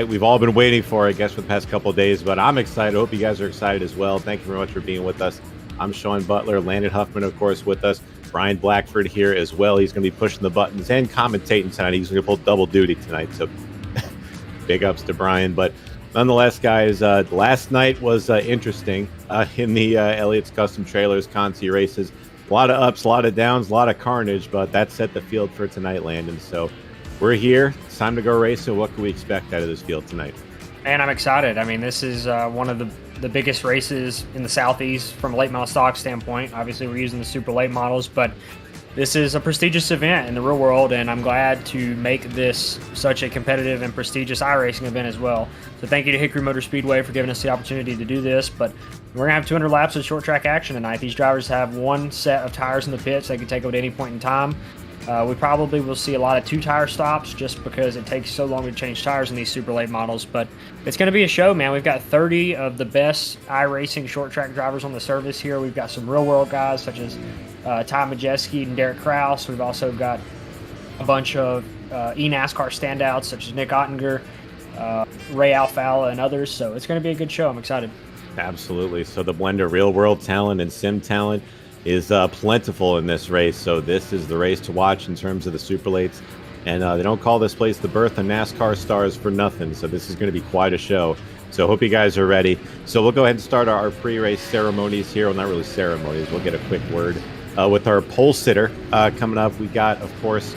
We've all been waiting for, I guess, for the past couple of days, but I'm excited. I hope you guys are excited as well. Thank you very much for being with us. I'm Sean Butler, Landon Huffman, of course, with us. Brian Blackford here as well. He's going to be pushing the buttons and commentating tonight. He's going to pull double duty tonight, so big ups to Brian. But Nonetheless, guys, last night was interesting in the Elliott's Custom Trailers Conti races. A lot of ups, a lot of downs, a lot of carnage, but that set the field for tonight, Landon. So we're here. It's time to go racing. What can we expect out of this field tonight? Man, I'm excited. I mean, this is one of the biggest races in the Southeast from a late model stock standpoint. Obviously, we're using the super late models, but this is a prestigious event in the real world, and I'm glad to make this such a competitive and prestigious iRacing event as well. So thank you to Hickory Motor Speedway for giving us the opportunity to do this, but we're going to have 200 laps of short track action tonight. These drivers have one set of tires in the pits they can take over at any point in time. We probably will see a lot of two-tire stops just because it takes so long to change tires in these super late models, but it's going to be a show, man. We've got 30 of the best iRacing short track drivers on the service here. We've got some real-world guys such as Ty Majeski and Derek Kraus. We've also got a bunch of eNASCAR standouts such as Nick Ottinger, Ray Alfala, and others, so it's going to be a good show. I'm excited. Absolutely. So the blend of real-world talent and sim talent is plentiful in this race. So this is the race to watch in terms of the super lates. And they don't call this place the birth of NASCAR stars for nothing. So this is going to be quite a show. So hope you guys are ready. So we'll go ahead and start our pre-race ceremonies here. Well, not really ceremonies. We'll get a quick word with our pole sitter coming up. We got, of course,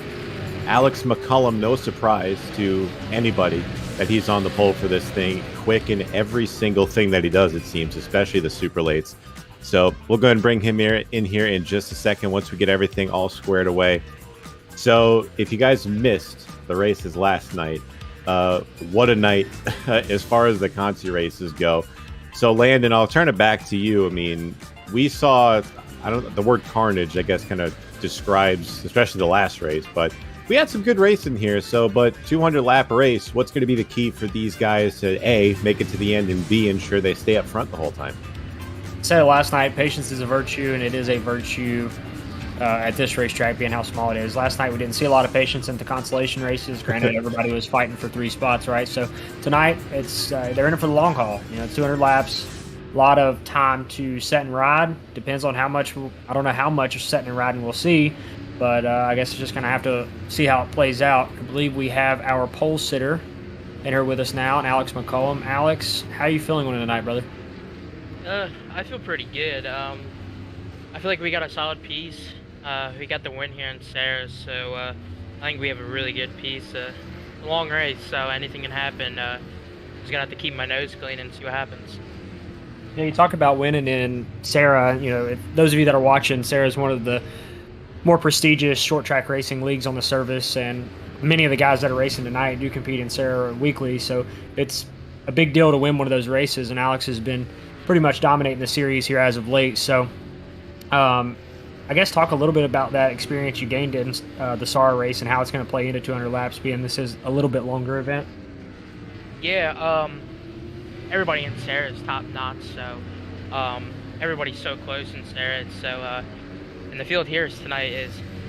Alex McCullum. No surprise to anybody that he's on the pole for this thing. Quick in every single thing that he does, it seems, especially the super lates. So we'll go ahead and bring him in here in just a second once we get everything all squared away. So if you guys missed the races last night, what a night as far as the Conti races go. So Landon, I'll turn it back to you. I mean, we saw, the word carnage, I guess, kind of describes, especially the last race, but we had some good racing here. So, but 200 lap race, what's going to be the key for these guys to A, make it to the end, and B, ensure they stay up front the whole time? Said it last night, patience is a virtue, and it is a virtue at this racetrack being how small it is. Last night we didn't see a lot of patience in the consolation races. Granted, everybody was fighting for 3 spots, right? So tonight it's they're in it for the long haul. You know, 200 laps, a lot of time to set and ride. Depends on how much, I don't know how much setting and riding we'll see, but I guess it's just going to have to see how it plays out. I believe we have our pole sitter in here with us now, and Alex McCullum. Alex, how are you feeling on tonight, brother? I feel pretty good. I feel like we got a solid piece. We got the win here in Sarah's, so I think we have a really good piece. Long race, so anything can happen. Just gonna have to keep my nose clean and see what happens. Yeah, you talk about winning in Sarah. You know, those of you that are watching, Sarah is one of the more prestigious short track racing leagues on the service, and many of the guys that are racing tonight do compete in Sarah weekly. So it's a big deal to win one of those races, and Alex has been pretty much dominating the series here as of late. So I guess talk a little bit about that experience you gained in the SAR race and how it's going to play into 200 laps, being this is a little bit longer event. Yeah, everybody in Sarah is top notch, so everybody's so close in Sarah. So and the field here tonight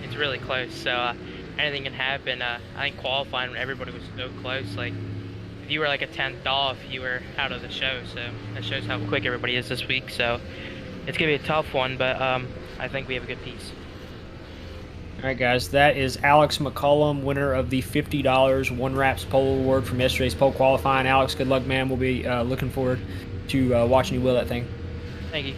it's really close. So anything can happen. I think qualifying, everybody was so close. Like if you were like a 10th off, you were out of the show. So that shows how quick everybody is this week. So it's gonna be a tough one, but I think we have a good piece. All right, guys, that is Alex McCullum, winner of the $50 One Wraps Pole Award from yesterday's pole qualifying. Alex, good luck, man. We'll be looking forward to watching you wheel that thing. Thank you.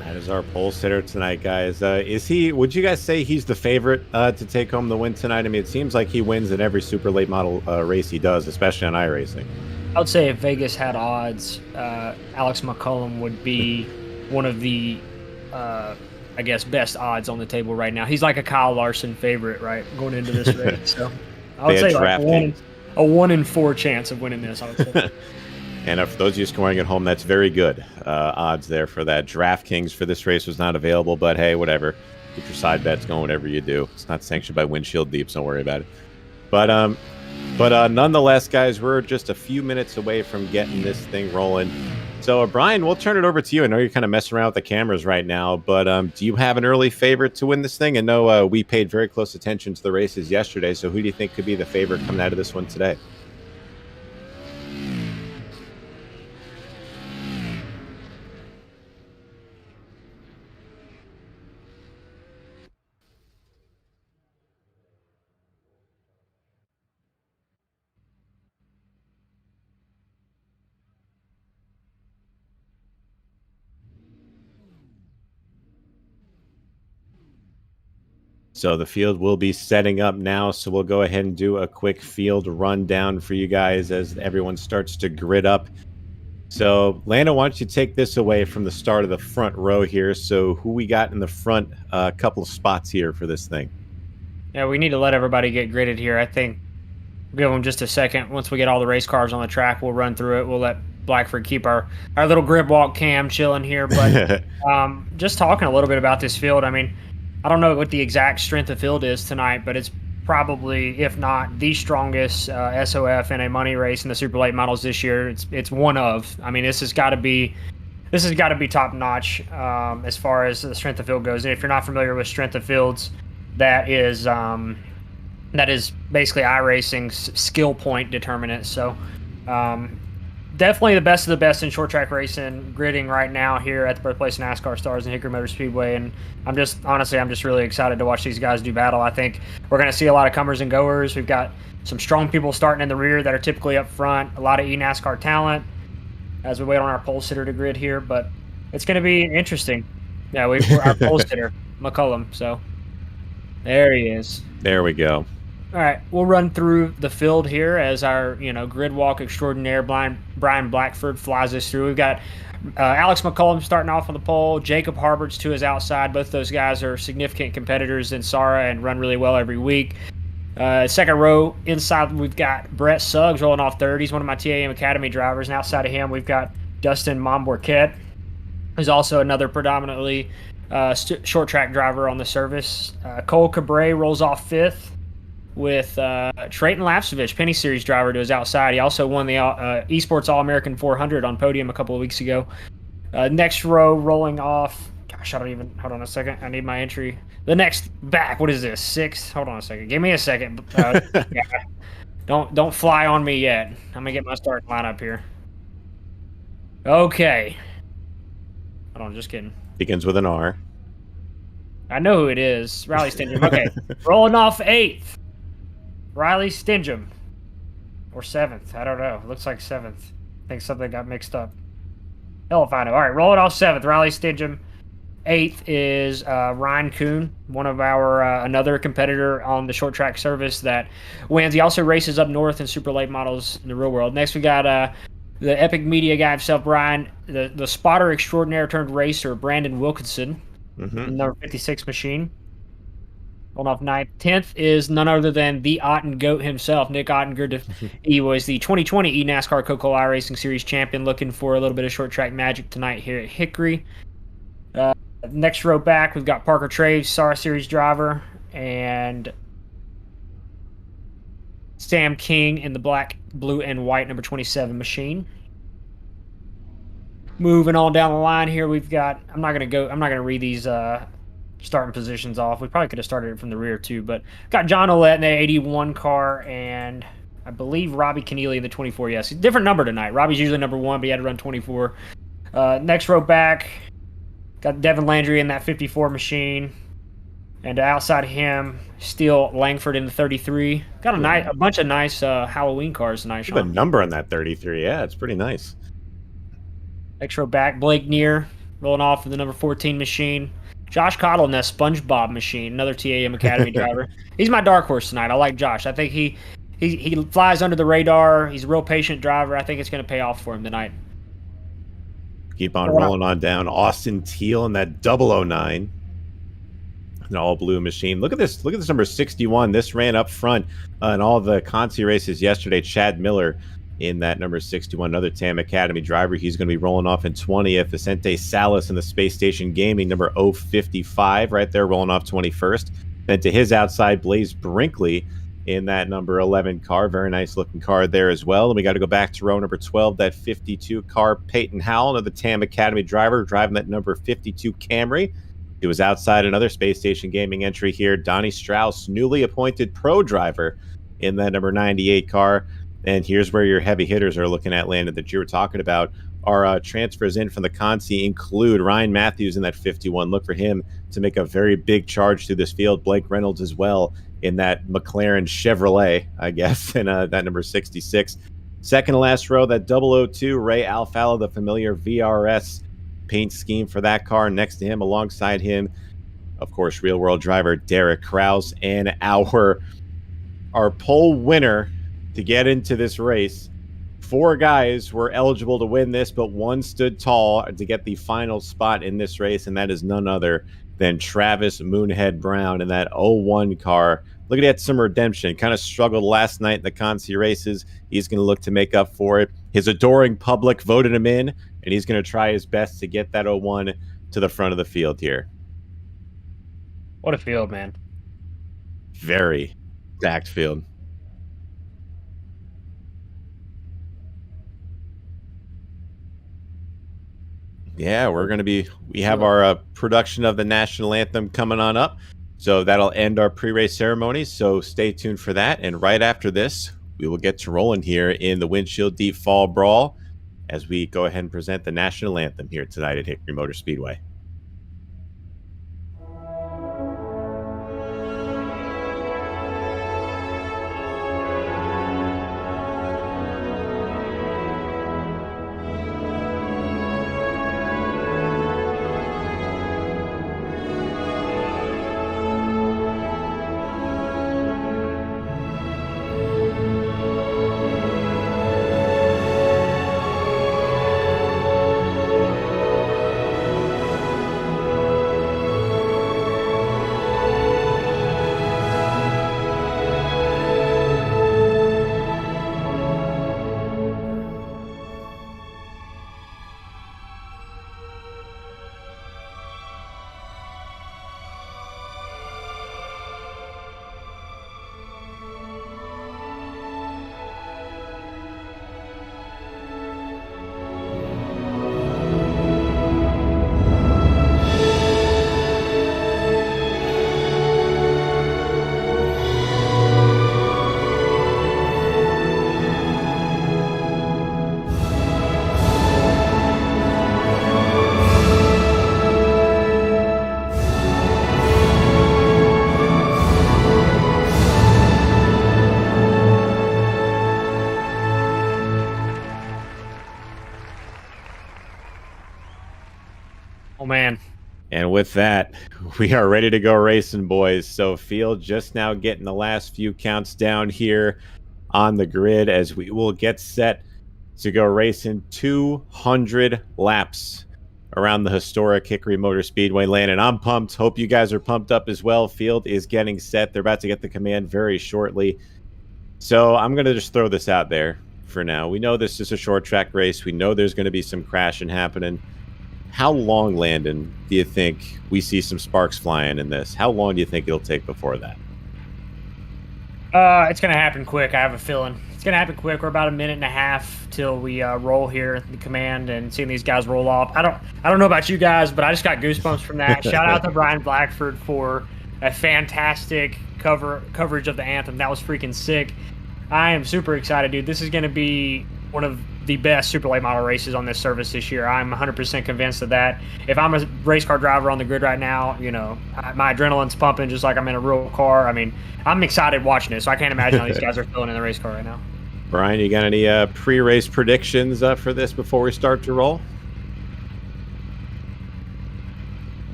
That is our pole sitter tonight, guys. Would you guys say he's the favorite to take home the win tonight? I mean, it seems like he wins in every super late model race he does, especially on iRacing. I would say if Vegas had odds, Alex McCullum would be one of the, I guess, best odds on the table right now. He's like a Kyle Larson favorite, right, going into this race. So I would say like a 1 in 4 chance of winning this, I would say. And for those of you scoring at home, that's very good odds there for that. DraftKings for this race was not available, but hey, whatever. Keep your side bets going, whatever you do. It's not sanctioned by Windshield Deep, so don't worry about it. But nonetheless, guys, we're just a few minutes away from getting this thing rolling. So, Brian, we'll turn it over to you. I know you're kind of messing around with the cameras right now, but do you have an early favorite to win this thing? I know we paid very close attention to the races yesterday, so who do you think could be the favorite coming out of this one today? So the field will be setting up now. So we'll go ahead and do a quick field rundown for you guys as everyone starts to grid up. So Lana, why don't you take this away from the start of the front row here? So who we got in the front couple of spots here for this thing? Yeah, we need to let everybody get gridded here. I think we'll give them just a second. Once we get all the race cars on the track, we'll run through it. We'll let Blackford keep our little grid walk cam chilling here. But just talking a little bit about this field, I mean, I don't know what the exact strength of field is tonight, but it's probably, if not the strongest SOF in a money race in the super late models this year. It's one of. I mean, this has got to be top notch as far as the strength of field goes. And if you're not familiar with strength of fields, that is basically iRacing's skill point determinant. So definitely the best of the best in short track racing, gridding right now here at the birthplace of NASCAR stars and Hickory Motor Speedway. And I'm just really excited to watch these guys do battle. I think we're going to see a lot of comers and goers. We've got some strong people starting in the rear that are typically up front, a lot of eNASCAR talent as we wait on our pole sitter to grid here, but it's going to be interesting. Yeah, we're our pole sitter, McCullum. So there he is. There we go. All right, we'll run through the field here as our, grid walk extraordinaire Brian Blackford flies us through. We've got Alex McCullum starting off on the pole, Jacob Harberts to his outside. Both those guys are significant competitors in SARA and run really well every week. Second row inside, we've got Brett Suggs rolling off third. He's one of my TAM Academy drivers. And outside of him, we've got Dustin Momborquette, who's also another predominantly short track driver on the service. Cole Cabre rolls off fifth, with Trayton Lapsevich, Penny Series driver, to his outside. He also won the Esports All-American 400 on podium a couple of weeks ago. Next row rolling off. Gosh, hold on a second. I need my entry. The next back, what is this, sixth? Hold on a second. Give me a second. Yeah. Don't fly on me yet. I'm going to get my starting lineup here. Okay. Hold on, just kidding. Begins with an R. I know who it is. Riley Stingham. Okay. Rolling off eighth. Riley Stingham. Or seventh. I don't know. Looks like seventh. I think something got mixed up. Hell if I know. All right, rolling off seventh. Riley Stingham. Eighth is Ryan Kuhn, one of our another competitor on the short track service that wins. He also races up north in super late models in the real world. Next, we got the epic media guy himself, Brian, the spotter extraordinaire turned racer, Brandon Wilkinson, number 56 machine. Rolling off ninth. 10th is none other than the Otten Goat himself, Nick Ottinger. He was the 2020 eNASCAR Coca-Cola iRacing Series champion, looking for a little bit of short track magic tonight here at Hickory. Next row back, we've got Parker Traves, SARA Series driver, and Sam King in the black, blue, and white number 27 machine. Moving on down the line here, we've got, I'm not gonna read these starting positions off. We probably could have started it from the rear too, but got John Olette in the 81 car, and I believe Robbie Keneally in the 24. Yes, different number tonight. Robbie's usually number 1, but he had to run 24. Next row back, got Devin Landry in that 54 machine, and outside him, still Langford in the 33. Got a bunch of nice Halloween cars tonight, Sean. The number on that 33, yeah, it's pretty nice. Next row back, Blake Neer rolling off with the number 14 machine. Josh Cottle in that SpongeBob machine, another TAM Academy driver. He's my dark horse tonight. I like Josh. I think he flies under the radar. He's a real patient driver. I think it's going to pay off for him tonight. Keep on rolling on down. Austin Teal in that 009. An all blue machine. Look at this number 61. This ran up front in all the Conti races yesterday. Chad Miller in that number 61, another TAM Academy driver. He's going to be rolling off in 20th. Vicente Salas in the Space Station Gaming, number 055, right there, rolling off 21st. Then to his outside, Blaze Brinkley in that number 11 car. Very nice looking car there as well. And we got to go back to row number 12, that 52 car. Peyton Howell, another TAM Academy driver, driving that number 52 Camry. He was outside another Space Station Gaming entry here. Donnie Strauss, newly appointed pro driver in that number 98 car. And here's where your heavy hitters are looking at, Landon, that you were talking about. Our transfers in from the Consi include Ryan Matthews in that 51. Look for him to make a very big charge through this field. Blake Reynolds as well in that McLaren Chevrolet, I guess, and that number 66. Second to last row, that 002, Ray Alfalo, the familiar VRS paint scheme for that car. Next to him, alongside him, of course, real world driver Derek Krause, and our pole winner to get into this race. 4 guys were eligible to win this, but 1 stood tall to get the final spot in this race, and that is none other than Travis Moonhead Brown in that 01 car. Looking at some redemption. Kind of struggled last night in the Conci races. He's going to look to make up for it. His adoring public voted him in, and he's going to try his best to get that 01 to the front of the field here. What a field, man. Very stacked field. Yeah, we have our production of the national anthem coming on up. So that'll end our pre-race ceremony. So stay tuned for that. And right after this, we will get to rolling here in the Windshield Deep Fall Brawl as we go ahead and present the national anthem here tonight at Hickory Motor Speedway. Oh, man. And with that, we are ready to go racing, boys. So field just now getting the last few counts down here on the grid as we will get set to go racing 200 laps around the historic Hickory Motor Speedway land. And I'm pumped. Hope you guys are pumped up as well. Field is getting set. They're about to get the command very shortly. So I'm going to just throw this out there for now. We know this is a short track race. We know there's going to be some crashing happening. How long, Landon, do you think we see some sparks flying in this? How long do you think it'll take before that? It's going to happen quick. I have a feeling. It's going to happen quick. We're about a minute and a half till we roll here at the command and seeing these guys roll off. I don't know about you guys, but I just got goosebumps from that. Shout out to Brian Blackford for a fantastic coverage of the anthem. That was freaking sick. I am super excited, dude. This is going to be one of the best super late model races on this service this year. I'm 100% convinced of that. If I'm a race car driver on the grid right now, you know, my adrenaline's pumping just like I'm in a real car. I mean, I'm excited watching it, so I can't imagine how these guys are feeling in the race car right now. Brian, you got any pre-race predictions for this before we start to roll?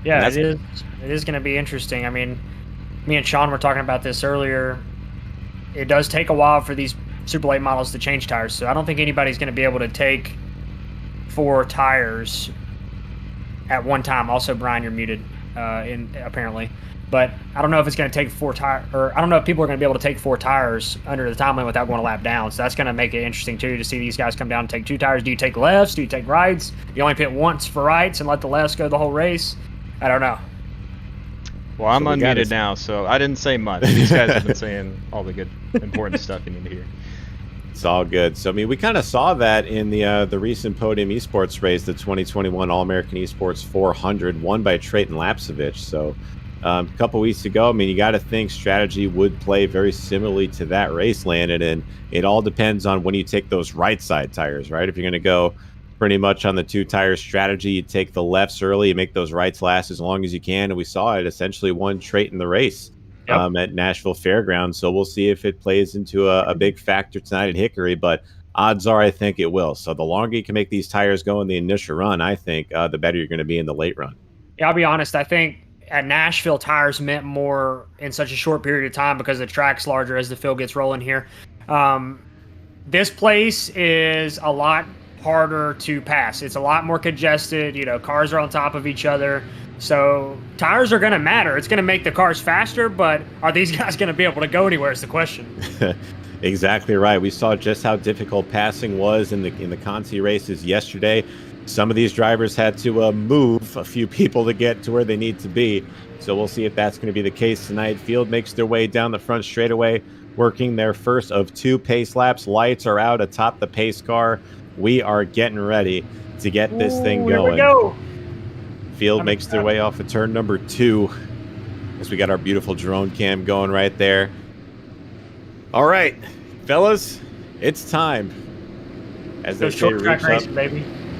Yeah, it is going to be interesting. I mean, me and Sean were talking about this earlier. It does take a while for these super late models to change tires, so I don't think anybody's going to be able to take 4 tires at one time. Also, Brian, you're muted, apparently. But I don't know if it's going to take 4 tires, or I don't know if people are going to be able to take 4 tires under the time limit without going a lap down. So that's going to make it interesting too to see these guys come down and take 2 tires. Do you take lefts? Do you take rights? You only pit once for rights and let the lefts go the whole race? I don't know. Well, I'm unmuted now, so I didn't say much. These guys have been saying all the good, important stuff you need to hear. It's all good. So, I mean, we kind of saw that in the recent Podium Esports race, the 2021 All-American Esports 400, won by Trayton Lapsevich. So, a couple weeks ago, I mean, you got to think strategy would play very similarly to that race, Landon, and it all depends on when you take those right side tires, right? If you're going to go pretty much on the 2-tire strategy, you take the lefts early, you make those rights last as long as you can, and we saw it essentially won Trayton the race Yep. at Nashville Fairgrounds. So we'll see if it plays into a big factor tonight at Hickory, but odds are I think it will. So the longer you can make these tires go in the initial run, I think the better you're going to be in the late run. Yeah, I'll be honest. I think at Nashville, tires meant more in such a short period of time because the track's larger as the field gets rolling here. This place is a lot harder to pass. It's a lot more congested. You know, cars are on top of each other. So tires are going to matter. It's going to make the cars faster, but are these guys going to be able to go anywhere is the question. Exactly right. We saw just how difficult passing was in the Conti races yesterday. Some of these drivers had to move a few people to get to where they need to be. So we'll see if that's going to be the case tonight. Field makes their way down the front straightaway, working their first of 2 pace laps. Lights are out atop the pace car. We are getting ready to get this thing going. Here we go. Field makes their way off of turn number 2 as we got our beautiful drone cam going right there. All right, fellas, it's time. As they say,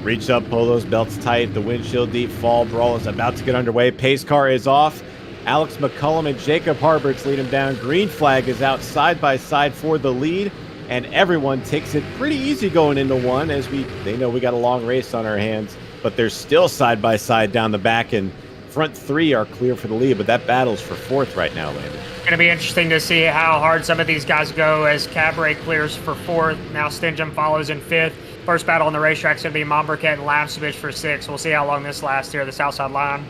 reach up, pull those belts tight. The windshield deep, fall. Brawl is about to get underway. Pace car is off. Alex McCullum and Jacob Harberts lead him down. Green flag is out side by side for the lead, and everyone takes it pretty easy going into one as they know we got a long race on our hands, but they're still side by side down the back, and front 3 are clear for the lead, but that battle's for 4th right now, Landon. Going to be interesting to see how hard some of these guys go as Cabaret clears for 4th. Now Stingham follows in 5th. First battle on the racetrack is going to be Momberket and Lapsevich for 6th. We'll see how long this lasts here, the Southside line.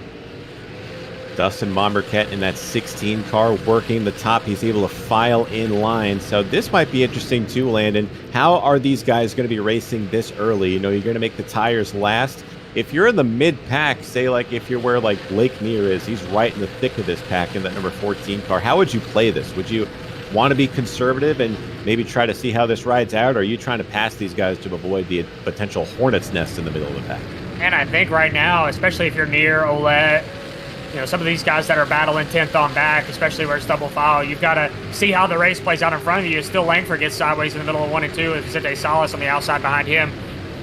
Dustin Momberket in that 16 car working the top. He's able to file in line. So this might be interesting too, Landon. How are these guys going to be racing this early? You know, you're going to make the tires last. If you're in the mid-pack, say like if you're where like Blake Neer is, he's right in the thick of this pack in that number 14 car. How would you play this? Would you want to be conservative and maybe try to see how this rides out? Or are you trying to pass these guys to avoid the potential hornet's nest in the middle of the pack? And I think right now, especially if you're near Olet, you know, some of these guys that are battling 10th on back, especially where it's double file, you've got to see how the race plays out in front of you. Still Langford gets sideways in the middle of 1 and 2 with Vicente Salas on the outside behind him.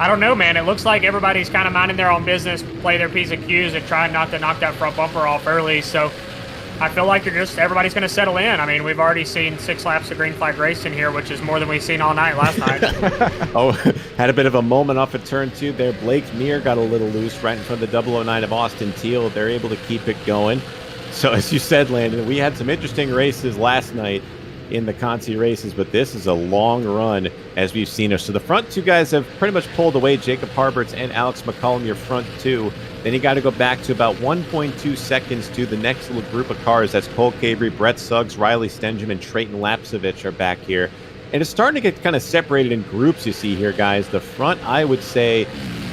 I don't know, man. It looks like everybody's kind of minding their own business, play their P's and Q's, and trying not to knock that front bumper off early. So I feel like everybody's going to settle in. I mean, we've already seen 6 laps of green flag racing here, which is more than we've seen all night last night. Oh, had a bit of a moment off of turn 2 there. Blake Neer got a little loose right in front of the 009 of Austin Teal. They're able to keep it going. So as you said, Landon, we had some interesting races last night in the Conti races, but this is a long run as we've seen it. So the front 2 guys have pretty much pulled away, Jacob Harberts and Alex McCullum, your front 2. Then you got to go back to about 1.2 seconds to the next little group of cars. That's Cole Cabry, Brett Suggs, Riley Stengham, and Trayton Lapsevich are back here. And it's starting to get kind of separated in groups, you see here, guys. The front, I would say,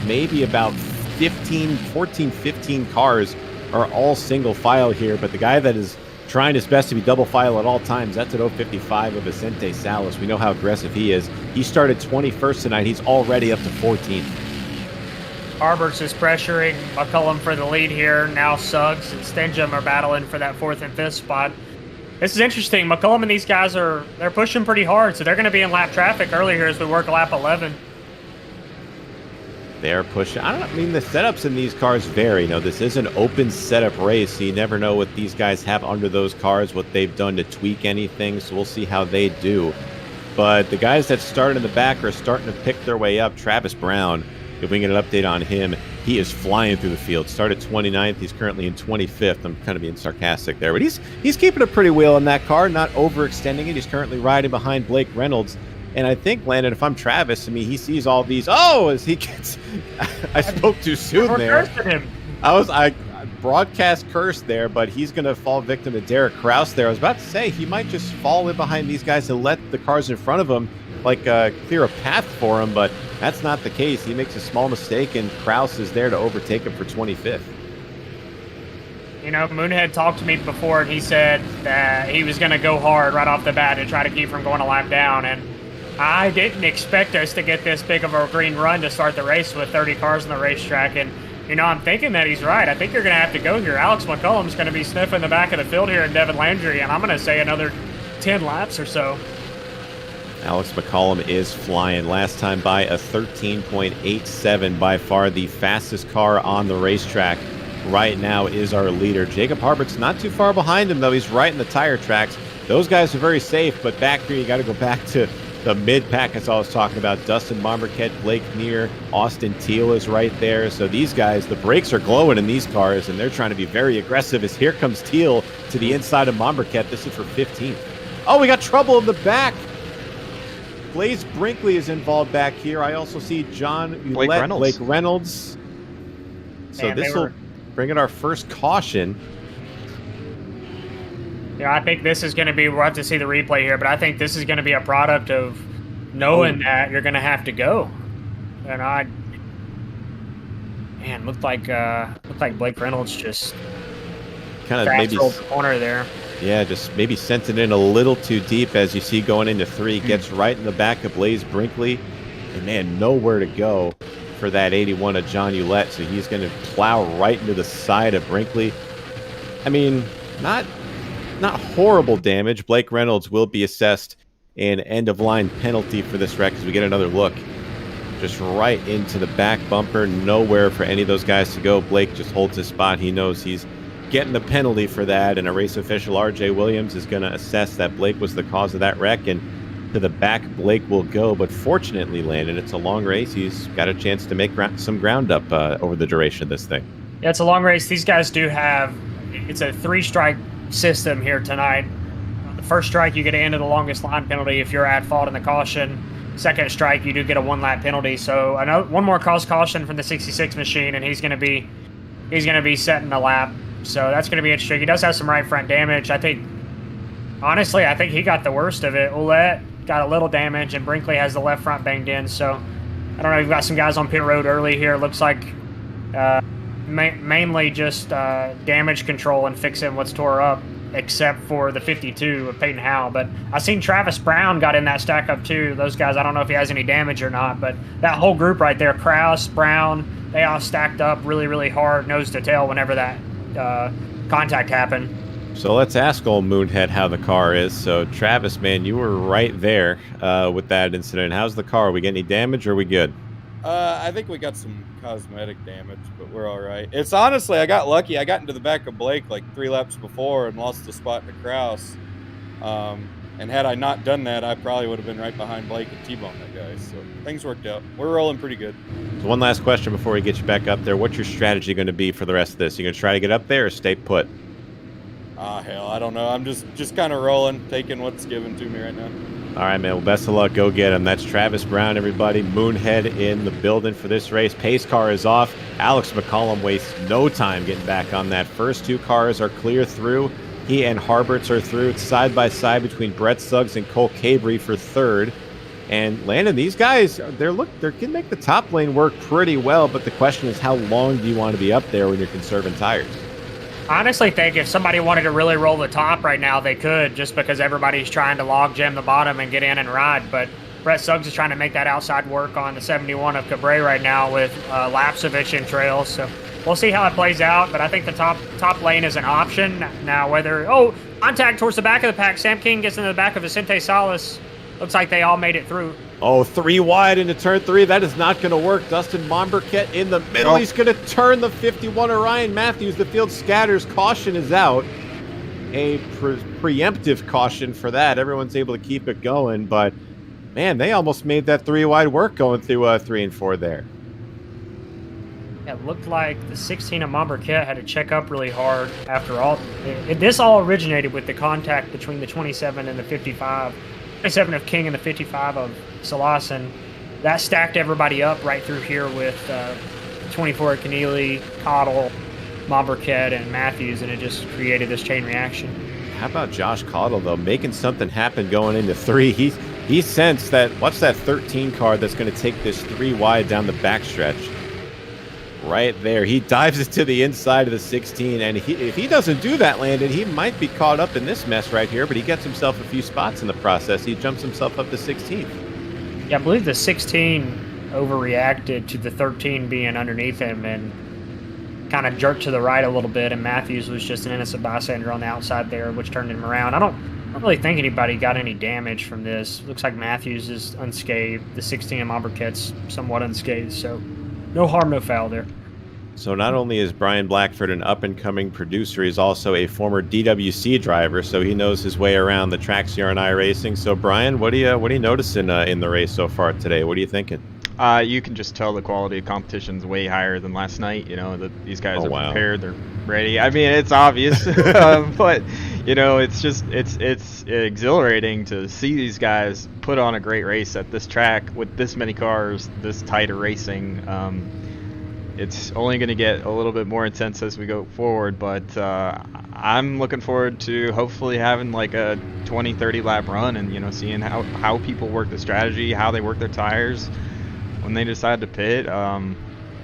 maybe about 14, 15 cars are all single file here, but the guy that is trying his best to be double file at all times, that's at 055 of Vicente Salas. We know how aggressive he is. He started 21st tonight. He's already up to 14th. Harberts is pressuring McCullum for the lead here. Now Suggs and Stengham are battling for that 4th and 5th spot. This is interesting. McCullum and these guys they're pushing pretty hard, so they're going to be in lap traffic early here as we work lap 11. They're pushing. I mean, the setups in these cars vary. You know, this is an open setup race, so you never know what these guys have under those cars, what they've done to tweak anything, so we'll see how they do. But the guys that started in the back are starting to pick their way up. Travis Brown, if we can get an update on him, he is flying through the field. Started 29th. He's currently in 25th. I'm kind of being sarcastic there, but he's keeping it pretty well in that car, not overextending it. He's currently riding behind Blake Reynolds. And I think, Landon, if I'm Travis, I mean, he sees all these. Oh, as he gets, I spoke too soon there. I broadcast cursed there, but he's going to fall victim to Derek Kraus there. I was about to say he might just fall in behind these guys and let the cars in front of him clear a path for him, but that's not the case. He makes a small mistake, and Kraus is there to overtake him for 25th. You know, Moonhead talked to me before, and he said that he was going to go hard right off the bat and try to keep from going a lap down, and I didn't expect us to get this big of a green run to start the race with 30 cars on the racetrack. And, you know, I'm thinking that he's right. I think you're going to have to go here. Alex McCullum's going to be sniffing the back of the field here, and Devin Landry, and I'm going to say another 10 laps or so. Alex McCullum is flying. Last time by a 13.87, by far the fastest car on the racetrack. right now is our leader. Jacob Harbert's not too far behind him, though. He's right in the tire tracks. Those guys are very safe, but back here, you got to go back to the mid-pack, as I was talking about. Dustin Momberket, Blake Neer, Austin Teal is right there. So these guys, the brakes are glowing in these cars, and they're trying to be very aggressive as here comes Teal to the inside of Momberket. This is for 15th. Oh, we got trouble in the back. Blaze Brinkley is involved back here. I also see Blake Reynolds. So this will bring in our first caution. Yeah, I think this is going to be, we'll have to see the replay here, but I think this is going to be a product of knowing that you're going to have to go. And man, looked like Blake Reynolds just kind of maybe the corner there. Yeah, just maybe sent it in a little too deep, as you see going into 3. Gets right in the back of Blaze Brinkley. And man, nowhere to go for that 81 of John Ulett. So he's going to plow right into the side of Brinkley. I mean, not horrible damage. Blake Reynolds will be assessed an end-of-line penalty for this wreck as we get another look. Just right into the back bumper. Nowhere for any of those guys to go. Blake just holds his spot. He knows he's getting the penalty for that, and a race official, R.J. Williams, is going to assess that Blake was the cause of that wreck, and to the back Blake will go. But fortunately, Landon, it's a long race. He's got a chance to make some ground up over the duration of this thing. Yeah, it's a long race. These guys do have, it's a 3-strike system here tonight. The first strike, you get an end of the longest line penalty if you're at fault in the caution. Second strike, you do get a 1-lap penalty. So another one more caution from the 66 machine, and he's going to be setting the lap. So that's going to be interesting. He does have some right front damage. Honestly, I think he got the worst of it. Ouellette got a little damage, and Brinkley has the left front banged in. So I don't know. You've got some guys on pit road early here. Looks like mainly just damage control and fixing what's tore up, except for the 52 of Peyton Howe. But I seen Travis Brown got in that stack up too. Those guys, I don't know if he has any damage or not, but that whole group right there, Kraus, Brown, they all stacked up really, really hard, nose to tail, whenever that contact happened. So let's ask old Moonhead how the car is. So Travis, man, you were right there with that incident. How's the car? We get any damage or are we good? I think we got some cosmetic damage, but we're all right. It's honestly, I got lucky. I got into the back of Blake like 3 laps before and lost the spot to Kraus. And had I not done that, I probably would have been right behind Blake and T-boned that guy. So things worked out. We're rolling pretty good. So one last question before we get you back up there. What's your strategy going to be for the rest of this? You going to try to get up there or stay put? Hell, I don't know. I'm just kind of rolling, taking what's given to me right now. All right, man. Well, best of luck. Go get him. That's Travis Brown, everybody. Moonhead in the building for this race. Pace car is off. Alex McCollum wastes no time getting back on that. First 2 cars are clear through. He and Harberts are through. It's side by side between Brett Suggs and Cole Cabry for 3rd. And Landon, these guys, they can make the top lane work pretty well, but the question is, how long do you want to be up there when you're conserving tires? I honestly think if somebody wanted to really roll the top right now, they could, just because everybody's trying to log jam the bottom and get in and ride. But Brett Suggs is trying to make that outside work on the 71 of Cabrera right now with Lapsovich in trails. So we'll see how it plays out, but I think the top lane is an option. Now whether, contact towards the back of the pack. Sam King gets into the back of Vicente Salas. Looks like they all made it through. Oh, 3 wide into turn 3. That is not going to work. Dustin Momberket in the middle. Oh. He's going to turn the 51 of Ryan Matthews. The field scatters. Caution is out. A preemptive caution for that. Everyone's able to keep it going, but man, they almost made that 3 wide work going through 3 and 4 there. It looked like the 16 of Momberket had to check up really hard after all. This all originated with the contact between the 27 and the 55. 27 of King and the 55 of Salas, and that stacked everybody up right through here with 24 of Keneally, Cottle, Momberket, and Matthews, and it just created this chain reaction. How about Josh Cottle, though, making something happen going into 3? He sensed that, what's that 13 car that's going to take this 3 wide down the backstretch? Right there. He dives it to the inside of the 16, and if he doesn't do that, Landon, he might be caught up in this mess right here, but he gets himself a few spots in the process. He jumps himself up to 16th. Yeah, I believe the 16 overreacted to the 13 being underneath him and kind of jerked to the right a little bit, and Matthews was just an innocent bystander on the outside there, which turned him around. I don't really think anybody got any damage from this. Looks like Matthews is unscathed. The 16 of Momberket's somewhat unscathed, so no harm, no foul there. So not only is Brian Blackford an up-and-coming producer, he's also a former DWC driver, so he knows his way around the tracks here on iRacing. So Brian, what do you notice in the race so far today? What are you thinking? You can just tell the quality of competition's way higher than last night. You know, these guys are prepared, they're ready. I mean, it's obvious, but you know, it's exhilarating to see these guys put on a great race at this track with this many cars, this tight of racing. It's only going to get a little bit more intense as we go forward, but I'm looking forward to hopefully having like a 20-30 lap run and, you know, seeing how people work the strategy, how they work their tires when they decide to pit.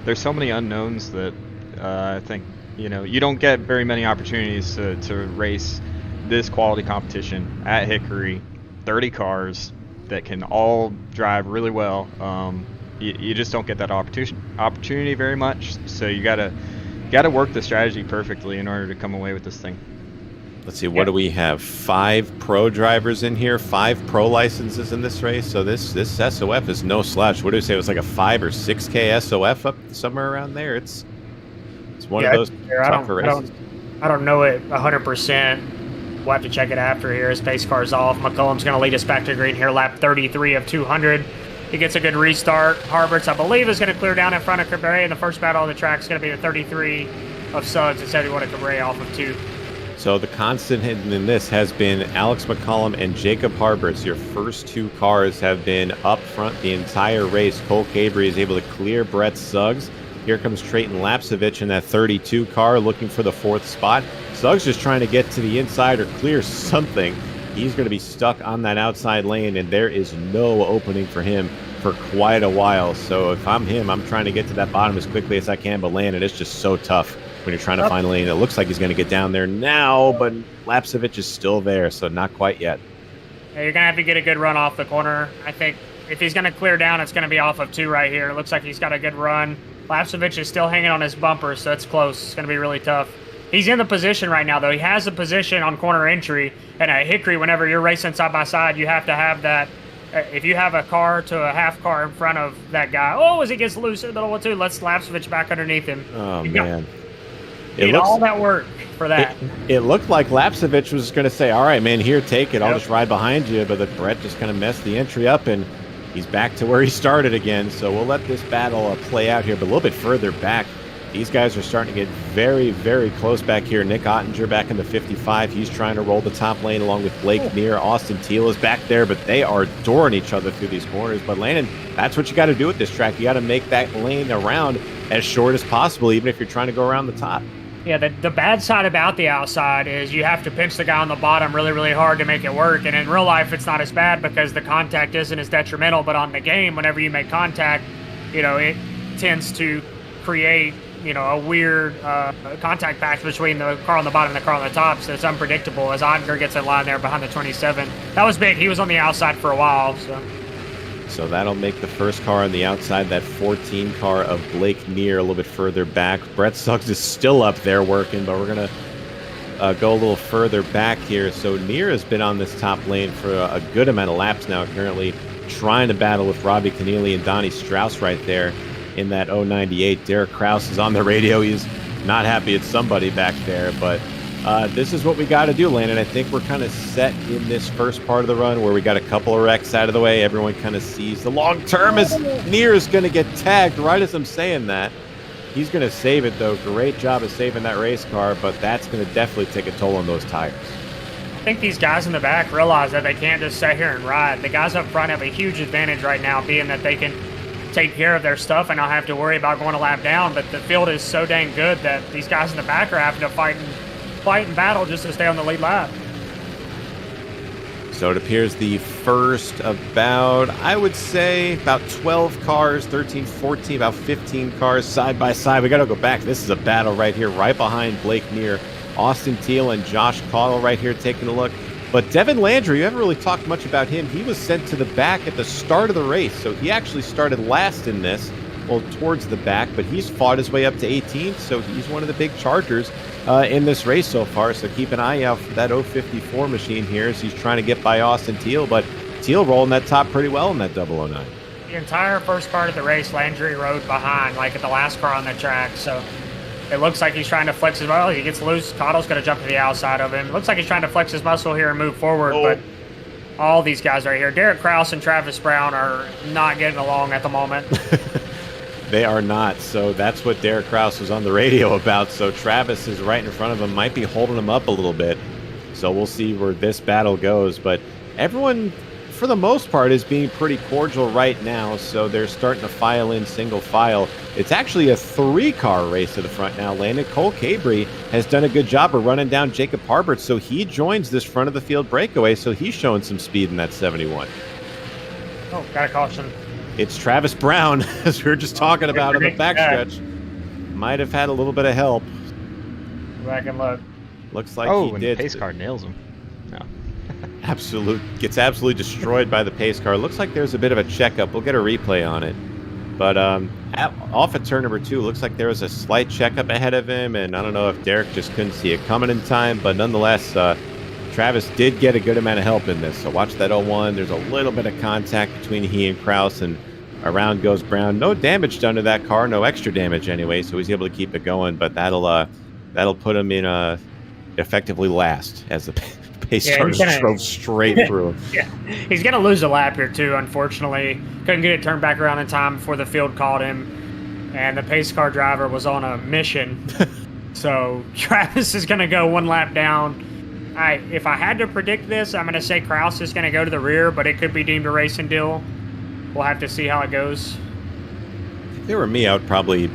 There's so many unknowns that I think, you know, you don't get very many opportunities to race this quality competition at Hickory. 30 cars that can all drive really well. You just don't get that opportunity very much. So you gotta work the strategy perfectly in order to come away with this thing. Let's see, what do we have? 5 pro drivers in here, 5 pro licenses in this race. So this SOF is no slouch. What do you say? It was like a 5 or 6K SOF up somewhere around there. It's one of those tougher races. I don't know it 100%. We'll have to check it after here. His pace car's off. McCullum's going to lead us back to green here, lap 33 of 200. He gets a good restart. Harberts, I believe, is going to clear down in front of Cabrera, and the first battle on the track is going to be the 33 of Suggs and 71 of Cabrera off of 2. So the constant hidden in this has been Alex McCollum and Jacob Harberts. Your first 2 cars have been up front the entire race. Cole Cabry is able to clear Brett Suggs. Here comes Trayton Lapsevich in that 32 car looking for the 4th spot. Suggs just trying to get to the inside or clear something. He's going to be stuck on that outside lane, and there is no opening for him for quite a while. So if I'm him, I'm trying to get to that bottom as quickly as I can, but landing it's just so tough when you're trying to find a lane. It looks like he's going to get down there now, but Lapsevich is still there, so not quite yet. Yeah, you're going to have to get a good run off the corner. I think if he's going to clear down, it's going to be off of 2 right here. It looks like he's got a good run. Lapsevich is still hanging on his bumper, so it's close. It's going to be really tough. He's in the position right now, though. He has a position on corner entry, and at Hickory, whenever you're racing side by side, you have to have that. If you have a car to a half car in front of that guy, as he gets loose in the middle of 2, let's Lapsevich back underneath him. Oh, man. It looks all that work for that. It looked like Lapsevich was going to say, all right, man, here, take it. I'll just ride behind you. But the Brett just kind of messed the entry up, and he's back to where he started again. So we'll let this battle play out here. But a little bit further back, these guys are starting to get very, very close back here. Nick Ottinger back in the 55. He's trying to roll the top lane along with Blake Neer. Austin Teal is back there, but they are dooring each other through these corners. But Landon, that's what you got to do with this track. You got to make that lane around as short as possible, even if you're trying to go around the top. Yeah, the bad side about the outside is you have to pinch the guy on the bottom really, really hard to make it work. And in real life, it's not as bad because the contact isn't as detrimental. But on the game, whenever you make contact, it tends to create, a weird contact patch between the car on the bottom and the car on the top. So it's unpredictable as Ottinger gets in line there behind the 27. That was big. He was on the outside for a while. So that'll make the first car on the outside, that 14 car of Blake Neer, a little bit further back. Brett Suggs is still up there working, but we're going to go a little further back here. So Neer has been on this top lane for a good amount of laps now, currently trying to battle with Robbie Keneally and Donnie Strauss right there in that 098. Derek Krause is on the radio. He's not happy at somebody back there, but this is what we got to do, Landon. I think we're kind of set in this first part of the run where we got a couple of wrecks out of the way. Everyone kind of sees the long term as Neer is going to get tagged right as I'm saying that. He's going to save it, though. Great job of saving that race car, but that's going to definitely take a toll on those tires. I think these guys in the back realize that they can't just sit here and ride. The guys up front have a huge advantage right now, being that they can take care of their stuff and not have to worry about going a lap down. But the field is so dang good that these guys in the back are having to fight and battle just to stay on the lead lap. So it appears the first about, I would say, about 12 cars, 13, 14, about 15 cars side by side. We got to go back. This is a battle right here, right behind Blake Neer. Austin Teal and Josh Caudle right here taking a look. But Devin Landry, you haven't really talked much about him. He was sent to the back at the start of the race, so he actually started last in this, well, towards the back, but he's fought his way up to 18th, so he's one of the big chargers in this race so far. So keep an eye out for that 054 machine here as he's trying to get by Austin Teal, but Teal rolling that top pretty well in that 009. The entire first part of the race, Landry rode behind, like at the last car on the track, so It looks like he's trying to flex his muscle. He gets loose. Coddle's going to jump to the outside of him. It looks like he's trying to flex his muscle here and move forward, but all these guys right here, Derek Kraus and Travis Brown, are not getting along at the moment. They are not. So that's what Derek Kraus was on the radio about. So Travis is right in front of him, might be holding him up a little bit. So we'll see where this battle goes. But everyone, for the most part, is being pretty cordial right now. So they're starting to file in single file. It's actually a 3-car race to the front now. Landon Cole Cabry has done a good job of running down Jacob Harbert. So he joins this front of the field breakaway. So he's showing some speed in that 71. Oh, got a caution. It's Travis Brown, as we were just talking about on the backstretch. Might have had a little bit of help. Go back and look. Looks like he did. The pace car nails him. No. Gets absolutely destroyed by the pace car. Looks like there's a bit of a checkup. We'll get a replay on it. But off at turn number 2, looks like there was a slight checkup ahead of him, and I don't know if Derek just couldn't see it coming in time, but nonetheless, Travis did get a good amount of help in this. So watch that 01. There's a little bit of contact between he and Kraus, and around goes Brown. No damage done to that car, no extra damage anyway, so he's able to keep it going. But that'll put him in effectively last as the pace car just drove straight through him. Yeah, he's gonna lose a lap here too. Unfortunately, couldn't get it turned back around in time before the field caught him, and the pace car driver was on a mission. So Travis is gonna go 1 lap down. If I had to predict this, I'm going to say Kraus is going to go to the rear, but it could be deemed a racing deal. We'll have to see how it goes. If it were me, I would probably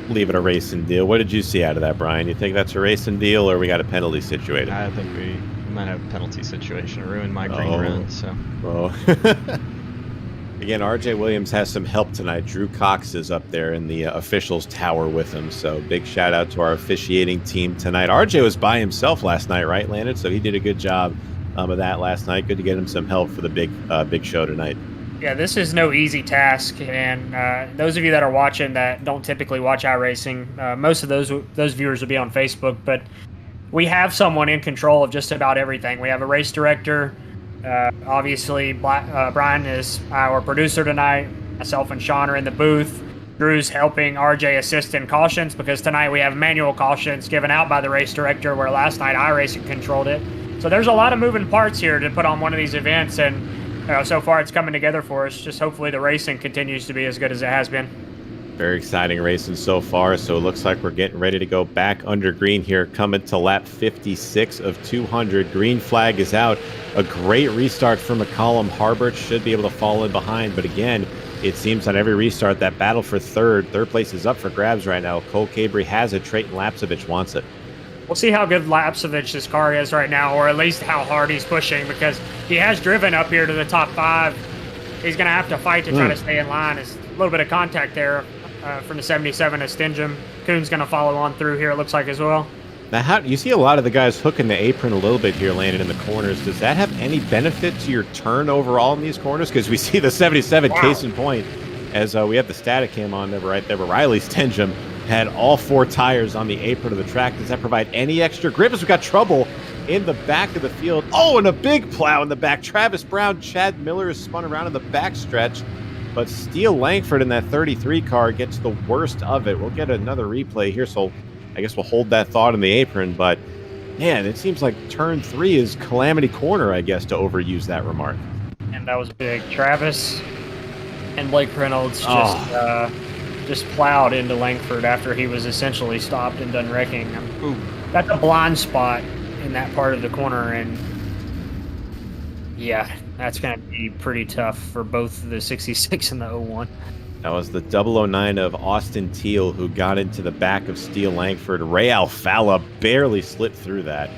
leave it a racing deal. What did you see out of that, Brian? You think that's a racing deal, or we got a penalty situated? I think we might have a penalty situation. It ruined my green run, so. Again, RJ Williams has some help tonight. Drew Cox is up there in the officials tower with him. So big shout out to our officiating team tonight. RJ was by himself last night, right, Landon? So he did a good job of that last night. Good to get him some help for the big show tonight. Yeah, this is no easy task. And those of you that are watching that don't typically watch iRacing, most of those viewers will be on Facebook. But we have someone in control of just about everything. We have a race director. Obviously, Brian is our producer tonight. Myself and Sean are in the booth. Drew's helping RJ assist in cautions because tonight we have manual cautions given out by the race director, where last night iRacing controlled it. So there's a lot of moving parts here to put on one of these events, and so far it's coming together for us. Just hopefully the racing continues to be as good as it has been. Very exciting racing so far. So it looks like we're getting ready to go back under green here, coming to lap 56 of 200. Green flag is out. A great restart for McCollum. Harbert should be able to fall in behind. But again, it seems on every restart that battle for third place is up for grabs right now. Cole Cabry has it. Trayton Lapsovich wants it. We'll see how good Lapsovich's car is right now, or at least how hard he's pushing, because he has driven up here to the top 5. He's going to have to fight to try to stay in line. There's a little bit of contact there. From the 77 to Stingem. Kuhn's going to follow on through here, it looks like, as well. Now, you see a lot of the guys hooking the apron a little bit here, landing in the corners. Does that have any benefit to your turn overall in these corners? Because we see the 77 case in point, as we have the static cam on there right there, but Riley Stingem had all 4 tires on the apron of the track. Does that provide any extra grip as we got trouble in the back of the field? Oh, and a big plow in the back. Travis Brown, Chad Miller is spun around in the backstretch. But Steele Langford in that 33 car gets the worst of it. We'll get another replay here, so I guess we'll hold that thought in the apron. But, man, it seems like turn 3 is Calamity Corner, I guess, to overuse that remark. And that was big. Travis and Blake Reynolds just plowed into Langford after he was essentially stopped and done wrecking. That's a blind spot in that part of the corner, and yeah, that's going to be pretty tough for both the 66 and the 01. That was the 009 of Austin Teal who got into the back of Steele Langford. Ray Alfala barely slipped through that.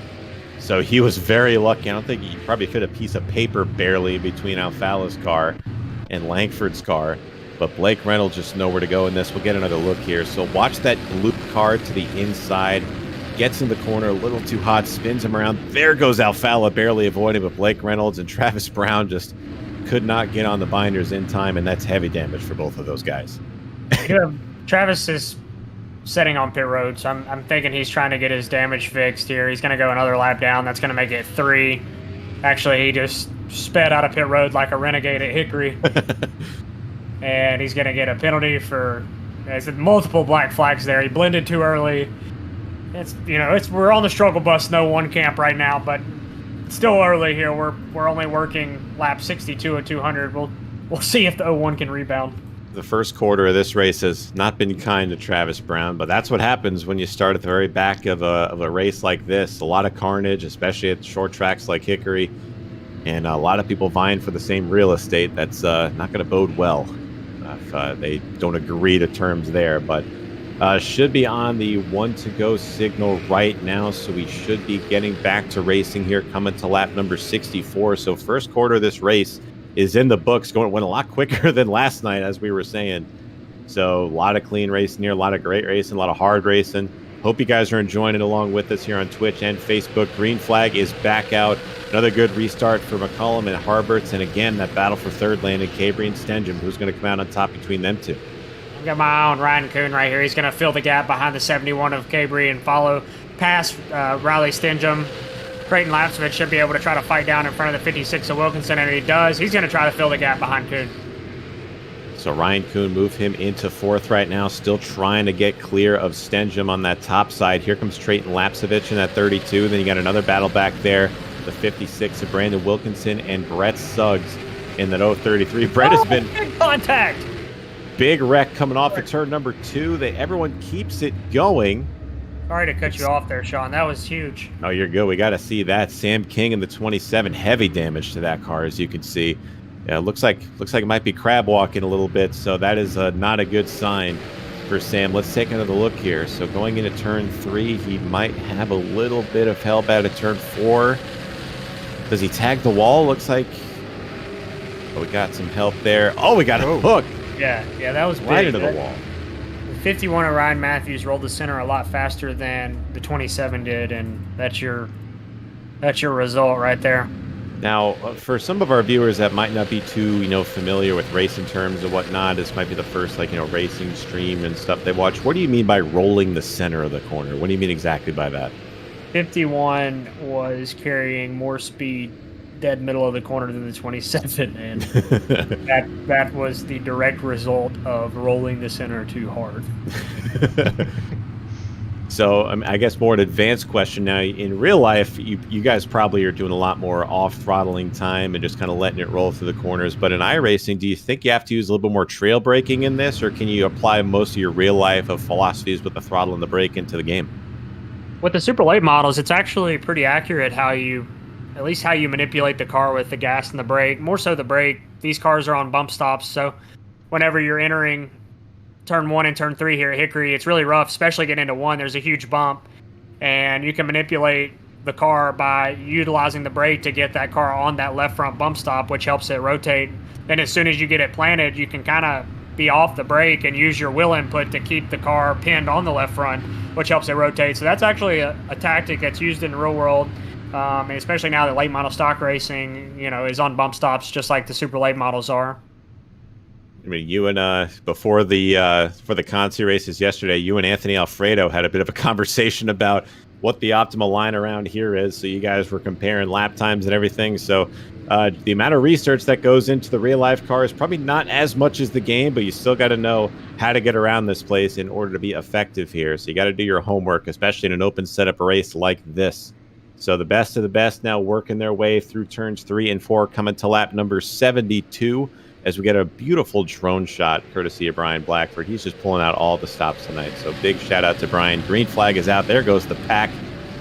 So he was very lucky. I don't think he probably fit a piece of paper barely between Alfala's car and Langford's car. But Blake Reynolds just nowhere to go in this. We'll get another look here. So watch that loop car to the inside. Gets in the corner, a little too hot, spins him around. There goes Alfala, barely avoiding, but Blake Reynolds and Travis Brown just could not get on the binders in time, and that's heavy damage for both of those guys. Travis is sitting on pit road, so I'm thinking he's trying to get his damage fixed here. He's going to go another lap down. That's going to make it 3. Actually, he just sped out of pit road like a renegade at Hickory. And he's going to get a penalty for There's multiple black flags there. He blended too early. We're on the struggle bus, no one camp right now, but it's still early here. We're only working lap 62 at 200. We'll see if the 01 can rebound. The first quarter of this race has not been kind to Travis Brown, but that's what happens when you start at the very back of a race like this. A lot of carnage, especially at short tracks like Hickory, and a lot of people vying for the same real estate. That's not going to bode well if they don't agree to terms there. But should be on the 1 to go signal right now, so we should be getting back to racing here, coming to lap number 64. So first quarter of this race is in the books. Went a lot quicker than last night, as we were saying. So a lot of clean racing here, a lot of great racing, a lot of hard racing. Hope you guys are enjoying it along with us here on Twitch and Facebook. Green flag is back out. Another good restart for McCollum and Harberts. And again, that battle for third landing, Hickory and Stenjum. Who's going to come out on top between them two? I've got my own Ryan Kuhn right here. He's going to fill the gap behind the 71 of Hickory and follow past Riley Stenjum. Creighton Lapsovich should be able to try to fight down in front of the 56 of Wilkinson, and he does. He's going to try to fill the gap behind Kuhn. So Ryan Kuhn moved him into fourth right now, still trying to get clear of Stenjum on that top side. Here comes Creighton Lapsovich in that 32. Then you got another battle back there, the 56 of Brandon Wilkinson and Brett Suggs in that 033. Brett has been big contact. Big wreck coming off of turn number 2. Everyone keeps it going. Sorry to cut you off there, Sean. That was huge. Oh, you're good. We got to see that. Sam King in the 27. Heavy damage to that car, as you can see. Yeah, looks like it might be crab walking a little bit, so that is not a good sign for Sam. Let's take another look here. So going into turn 3, he might have a little bit of help out of turn 4. Does he tag the wall? Looks like we got some help there. Oh, we got a hook. Yeah, that was right big. into the wall. 51 of Ryan Matthews rolled the center a lot faster than the 27 did, and that's your result right there. Now, for some of our viewers that might not be too, familiar with racing terms and whatnot, this might be the first, racing stream and stuff they watch. What do you mean by rolling the center of the corner? What do you mean exactly by that? 51 was carrying more speed dead middle of the corner than the 27, and that was the direct result of rolling the center too hard. So I guess more an advanced question now. In real life, you guys probably are doing a lot more off-throttling time and just kind of letting it roll through the corners. But in iRacing, do you think you have to use a little bit more trail braking in this, or can you apply most of your real life of philosophies with the throttle and the brake into the game? With the super late models, it's actually pretty accurate how you manipulate the car with the gas and the brake. More so the brake. These cars are on bump stops, so whenever you're entering turn 1 and turn 3 here at Hickory, it's really rough, especially getting into 1. There's a huge bump, and you can manipulate the car by utilizing the brake to get that car on that left front bump stop, which helps it rotate. Then as soon as you get it planted, you can kind of be off the brake and use your wheel input to keep the car pinned on the left front, which helps it rotate. So that's actually a tactic that's used in the real world, and especially now that late model stock racing, is on bump stops just like the super late models are. I mean, you and before the for the Conci races yesterday, you and Anthony Alfredo had a bit of a conversation about what the optimal line around here is. So you guys were comparing lap times and everything. So the amount of research that goes into the real life car is probably not as much as the game, but you still got to know how to get around this place in order to be effective here. So you got to do your homework, especially in an open setup race like this. So the best of the best now working their way through turns 3 and 4, coming to lap number 72. As we get a beautiful drone shot courtesy of Brian Blackford. He's just pulling out all the stops tonight. So big shout out to Brian. Green flag is out. There goes the pack.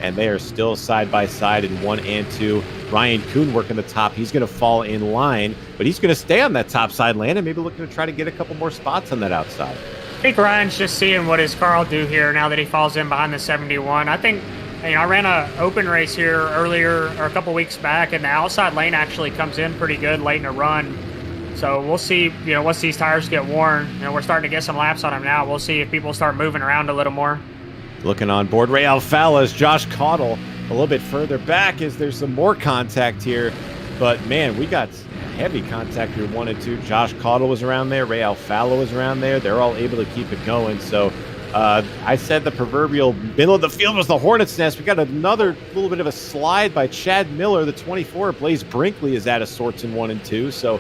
And they are still side by side in 1 and 2. Ryan Kuhn working the top. He's going to fall in line, but he's going to stay on that top side lane and maybe looking to try to get a couple more spots on that outside. I think Ryan's just seeing what his car will do here now that he falls in behind the 71. I think, I ran an open race here earlier or a couple weeks back, and the outside lane actually comes in pretty good late in a run. So we'll see, once these tires get worn, we're starting to get some laps on them now. We'll see if people start moving around a little more. Looking on board, Ray Alfala's Josh Caudle a little bit further back as there's some more contact here. But, man, we got heavy contact here, 1 and 2. Josh Caudle was around there. Ray Alfala was around there. They're all able to keep it going. So I said the proverbial middle of the field was the hornet's nest. We got another little bit of a slide by Chad Miller. The 24, Blaze Brinkley, is out of sorts in 1 and 2. So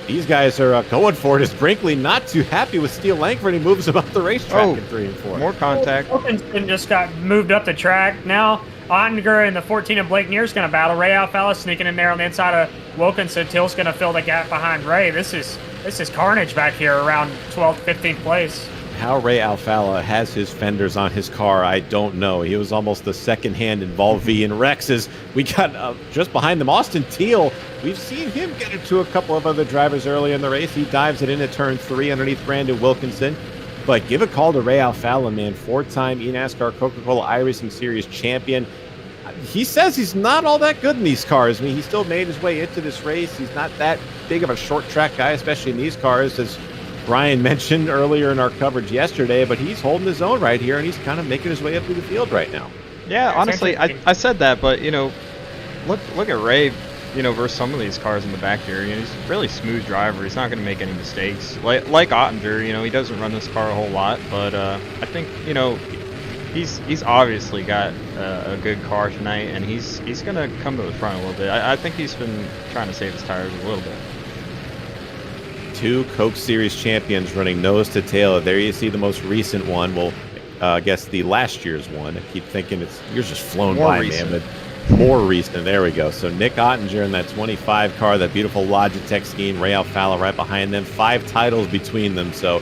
these guys are going for it. Is Brinkley not too happy with Steele Langford? He moves him up the racetrack in 3 and 4. More contact. Wilkinson just got moved up the track. Now Ottinger and the 14 of Blake Neer's going to battle. Ray Alfala sneaking in there on the inside of Wilkinson. Till's going to fill the gap behind Ray. This is carnage back here around 12th, 15th place. How Ray Alfala has his fenders on his car, I don't know. He was almost the second hand in Volvi and Rex's. We got just behind them, Austin Teal. We've seen him get into a couple of other drivers early in the race. He dives it into turn 3 underneath Brandon Wilkinson. But give a call to Ray Alfala, man. 4-time eNASCAR Coca-Cola iRacing Series champion. He says he's not all that good in these cars. I mean, he still made his way into this race. He's not that big of a short track guy, especially in these cars, as Brian mentioned earlier in our coverage yesterday, but he's holding his own right here, and he's kind of making his way up through the field right now. Yeah, honestly, I said that, but, you know, look at Ray, you know, versus some of these cars in the back here. You know, he's a really smooth driver. He's not going to make any mistakes. Like Ottinger, you know, he doesn't run this car a whole lot, but I think, you know, he's obviously got a good car tonight, and he's going to come to the front a little bit. I think he's been trying to save his tires a little bit. 2 Coke Series champions running nose to tail. There you see the most recent one. Well, I guess the last year's one. I keep thinking yours just flown more by, recent. man. But more recent. There we go. So Nick Ottinger in that 25 car, that beautiful Logitech scheme. Ray Alfala right behind them. 5 titles between them. So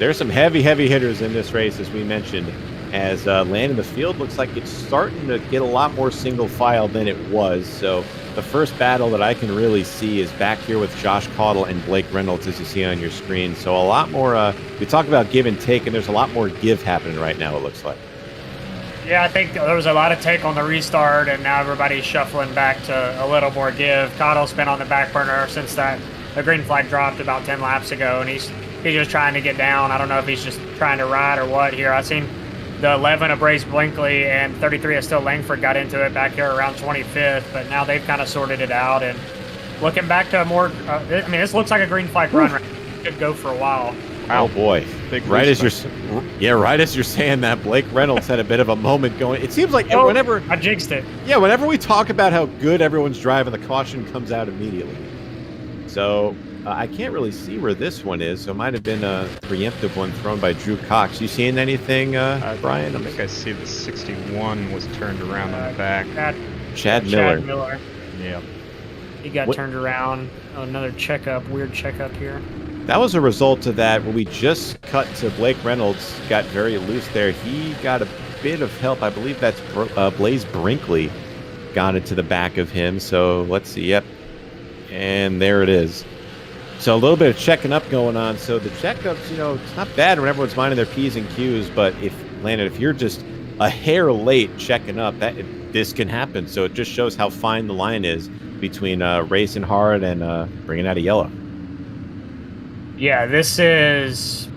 there's some heavy hitters in this race, as we mentioned. As land in the field looks like it's starting to get a lot more single file than it was. So the first battle that I can really see is back here with Josh Caudle and Blake Reynolds, as you see on your screen. So a lot more, we talk about give and take, and there's a lot more give happening right now, it looks like. Yeah, I think there was a lot of take on the restart, and now everybody's shuffling back to a little more give. Caudle's been on the back burner since the green flag dropped about 10 laps ago, and he's just trying to get down. I don't know if he's just trying to ride or what here. I've seen the 11 of Brace Blinkley and 33 of Steele Langford got into it back here around 25th, but now they've kind of sorted it out. And looking back to a more, I mean, this looks like a green flag run. Right? Could go for a while. Oh boy! Right as you're saying that, Blake Reynolds had a bit of a moment going. It seems like whenever I jinxed it. Yeah, whenever we talk about how good everyone's driving, the caution comes out immediately. So I can't really see where this one is. So it might have been a preemptive one thrown by Drew Cox. You seeing anything, Brian? I think I see the 61 was turned around on the back. Chad Miller. Yeah. He got turned around. Oh, another weird checkup here. That was a result of that. When we just cut to Blake Reynolds, got very loose there. He got a bit of help. I believe that's Blaze Brinkley got into the back of him. So let's see. Yep. And there it is. So a little bit of checking up going on. So the checkups, you know, it's not bad when everyone's minding their P's and Q's, but if you're just a hair late checking up, this can happen. So it just shows how fine the line is between racing hard and bringing out a yellow. Yeah, this is